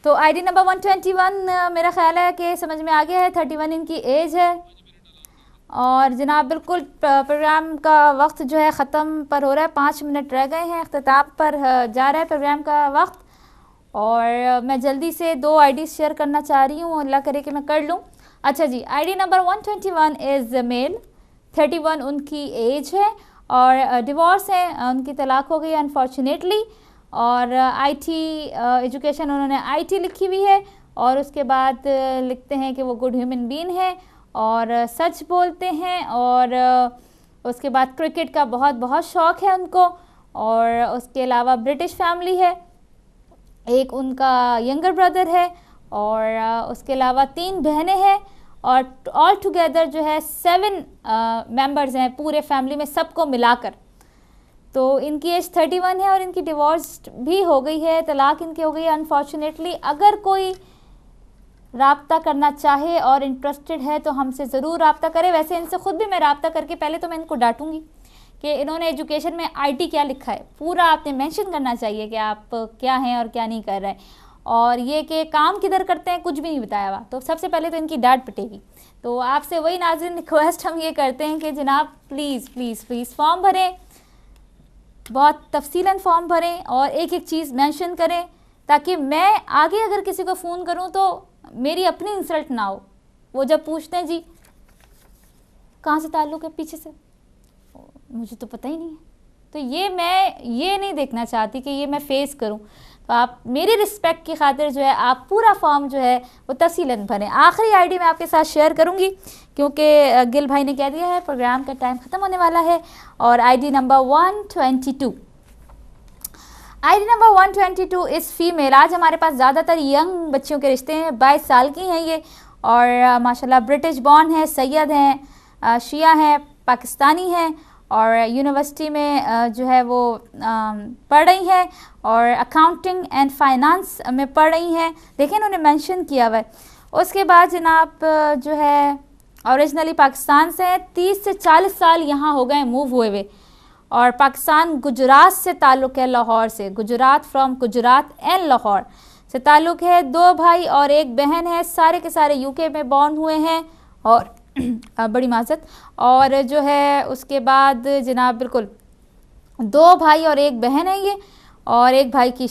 तो आईडी नंबर 121 मेरा ख्याल है कि समझ में आ गया है। 31 इनकी एज है। और जनाब बिल्कुल प्रोग्राम का वक्त जो है ख़त्म पर हो रहा है, 5 मिनट रह गए हैं, अख्ताम पर जा रहा है प्रोग्राम का वक्त। और मैं जल्दी से 2 आईडी शेयर करना चाह रही हूँ, अल्लाह करे कि मैं कर लूँ। अच्छा जी, आईडी नंबर 121 इज़ मेल, 31 उनकी एज है और डिवोर्स है, उनकी तलाक हो गई अनफॉर्चुनेटली। और आईटी एजुकेशन उन्होंने आईटी लिखी हुई है और उसके बाद लिखते हैं कि वो गुड ह्यूमन बीइंग है और सच बोलते हैं। और उसके बाद क्रिकेट का बहुत शौक़ है उनको। और उसके अलावा ब्रिटिश फैमिली है, एक उनका यंगर ब्रदर है और उसके अलावा 3 बहनें हैं और ऑल टुगेदर जो है 7 मेंबर्स हैं पूरे फैमिली में, सबको मिलाकर। तो इनकी एज 31 है और इनकी डिवोर्स भी हो गई है, तलाक इनकी हो गई है अनफॉर्चुनेटली। अगर कोई राब्ता करना चाहे और इंटरेस्टेड है तो हमसे ज़रूर राब्ता करें। वैसे इनसे ख़ुद भी मैं राब्ता करके पहले तो मैं इनको डांटूंगी कि इन्होंने एजुकेशन में आईटी क्या लिखा है, पूरा आपने मेंशन करना चाहिए कि आप क्या हैं और क्या नहीं कर रहे हैं। और ये कि काम किधर करते हैं कुछ भी नहीं बताया हुआ, तो सबसे पहले तो इनकी डांट पिटेगी। तो आपसे वही नाज़रीन रिक्वेस्ट हम ये करते हैं कि जनाब प्लीज़ फॉर्म भरें, बहुत तफसीलन फॉर्म भरें और एक चीज़ मेंशन करें ताकि मैं आगे अगर किसी को फ़ोन करूं तो मेरी अपनी इंसल्ट ना हो। वो जब पूछते हैं जी कहाँ से ताल्लुक़ है, पीछे से, मुझे तो पता ही नहीं है। तो मैं ये नहीं देखना चाहती कि ये मैं फ़ेस करूं। तो आप मेरी रिस्पेक्ट की खातिर जो है आप पूरा फॉर्म जो है वो तफसीलन भरें। आखिरी आईडी मैं आपके साथ शेयर करूंगी क्योंकि गिल भाई ने कह दिया है प्रोग्राम का टाइम ख़त्म होने वाला है। और ID number 122, ID number 122 is female. आज हमारे पास ज़्यादातर यंग बच्चियों के रिश्ते हैं, 22 साल की हैं ये और माशाल्लाह ब्रिटिश बॉर्न है, सैयद हैं, शिया हैं, पाकिस्तानी हैं और यूनिवर्सिटी में जो है वो पढ़ रही हैं और अकाउंटिंग एंड फाइनेंस में पढ़ रही हैं। देखिए इन्होंने मेंशन किया हुआ है। उसके बाद जनाब जो है ओरिजिनली पाकिस्तान से हैं, 30 से 40 साल यहाँ हो गए मूव हुए हुए, और पाकिस्तान गुजरात से ताल्लुक़ है, लाहौर से, गुजरात फ्रॉम गुजरात एंड लाहौर से ताल्लुक़ है। 2 भाई और 1 बहन है, सारे के सारे यूके में बॉर्न हुए हैं और बड़ी माज़रत। और जो है उसके बाद जनाब बिल्कुल 2 भाई और 1 बहन है ये, और एक भाई की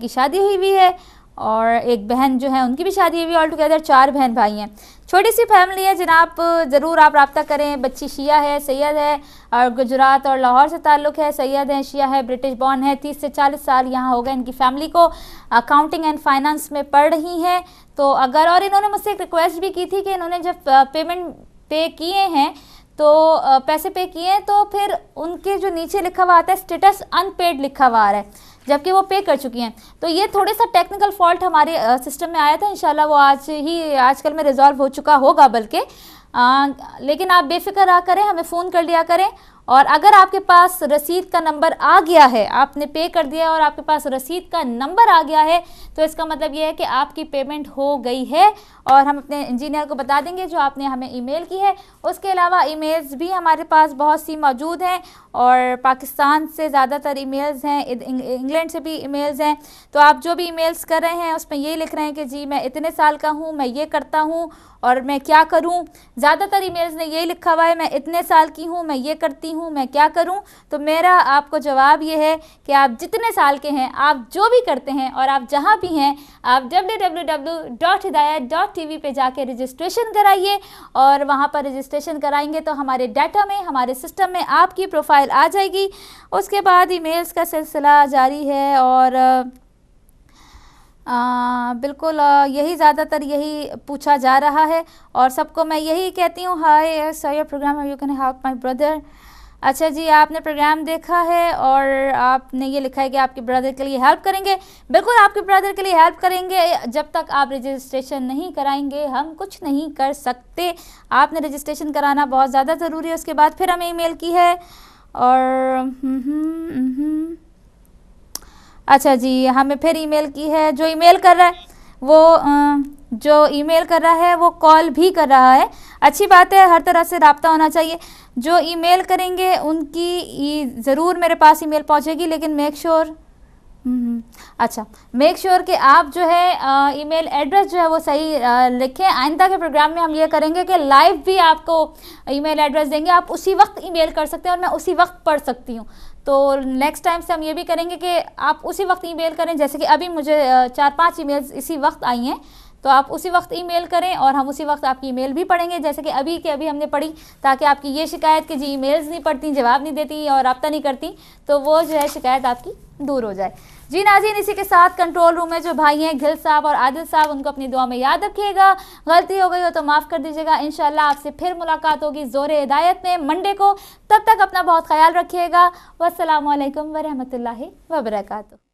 शादी हुई हुई है और एक बहन जो है उनकी भी शादी हुई है। ऑल टुगेदर 4 बहन भाई हैं। छोटी सी फैमिली है जनाब, ज़रूर आप रब्ता करें। बच्ची शिया है, सैयद है, और गुजरात और लाहौर से ताल्लुक़ है। सैयद है, शिया है, ब्रिटिश बॉर्न है, 30 से 40 साल यहाँ हो गए इनकी फैमिली को। अकाउंटिंग एंड फाइनेंस में पढ़ रही हैं। तो अगर, और इन्होंने मुझसे एक रिक्वेस्ट भी की थी कि इन्होंने जब पेमेंट पे किए हैं तो पैसे पे किए हैं तो फिर उनके जो नीचे लिखा हुआ आता है स्टेटस अनपेड लिखा हुआ आ रहा है, जबकि वो पे कर चुकी हैं। तो ये थोड़ा सा टेक्निकल फॉल्ट हमारे सिस्टम में आया था। इंशाल्लाह वो आजकल में रिजॉल्व हो चुका होगा बल्कि, लेकिन आप बेफिक्र रहा करें, हमें फ़ोन कर लिया करें। और अगर आपके पास रसीद का नंबर आ गया है, आपने पे कर दिया और आपके पास रसीद का नंबर आ गया है, तो इसका मतलब ये है कि आपकी पेमेंट हो गई है और हम अपने इंजीनियर को बता देंगे जो आपने हमें ईमेल की है। उसके अलावा ईमेल्स भी हमारे पास बहुत सी मौजूद हैं और पाकिस्तान से ज़्यादातर ईमेल्स हैं, इंग्लैंड से भी ईमेल्स हैं। तो आप जो भी ईमेल्स कर रहे हैं उसमें ये लिख रहे हैं कि जी मैं इतने साल का हूँ, मैं ये करता हूँ और मैं क्या करूं। ज़्यादातर ईमेल्स ने यही लिखा हुआ है, मैं इतने साल की हूं, मैं ये करती हूं, मैं क्या करूं। तो मेरा आपको जवाब ये है कि आप जितने साल के हैं, आप जो भी करते हैं और आप जहां भी हैं, आप www.hidayat.tv पे जाके रजिस्ट्रेशन कराइए और वहां पर रजिस्ट्रेशन कराएंगे तो हमारे डाटा में, हमारे सिस्टम में आपकी प्रोफाइल आ जाएगी। उसके बाद ईमेल्स का सिलसिला जारी है और बिल्कुल यही ज़्यादातर यही पूछा जा रहा है और सबको मैं यही कहती हूँ, hi so your programme you can help my brother. अच्छा जी, आपने प्रोग्राम देखा है और आपने ये लिखा है कि आपके ब्रदर के लिए हेल्प करेंगे। बिल्कुल आपके ब्रदर के लिए हेल्प करेंगे। जब तक आप रजिस्ट्रेशन नहीं कराएंगे हम कुछ नहीं कर सकते। आपने रजिस्ट्रेशन कराना बहुत ज़्यादा ज़रूरी है। उसके बाद फिर हमें ईमेल की है और अच्छा जी, हमें फिर ईमेल की है। जो ईमेल कर रहा है वो कॉल भी कर रहा है। अच्छी बात है, हर तरह से रब्ता होना चाहिए। जो ईमेल करेंगे उनकी ज़रूर मेरे पास ईमेल पहुंचेगी, लेकिन मेक श्योर कि आप जो है ईमेल एड्रेस जो है वो सही लिखें। आइंदा के प्रोग्राम में हम ये करेंगे कि लाइव भी आपको ईमेल एड्रेस देंगे, आप उसी वक्त ईमेल कर सकते हैं और मैं उसी वक्त पढ़ सकती हूँ। तो नेक्स्ट टाइम से हम ये भी करेंगे कि आप उसी वक्त ईमेल करें। जैसे कि अभी मुझे 4-5 ईमेल्स इसी वक्त आई हैं, तो आप उसी वक्त ईमेल करें और हम उसी वक्त आपकी ईमेल भी पढ़ेंगे, जैसे कि अभी हमने पढ़ी, ताकि आपकी ये शिकायत कि जी ईमेल्स नहीं पढ़ती, जवाब नहीं देती और रब्ता नहीं करती, तो वो जो है शिकायत आपकी दूर हो जाए। जी नाज़रीन, इसी के साथ कंट्रोल रूम में जो भाई हैं गिल साहब और आदिल साहब, उनको अपनी दुआ में याद रखिएगा। गलती हो गई हो तो माफ़ कर दीजिएगा। इंशाल्लाह आपसे फिर मुलाकात होगी ज़ोरे हिदायत में मंडे को। तब तक अपना बहुत ख्याल रखिएगा। वस्सलामु अलैकुम वरहमतुल्लाहि वबरकातुहू।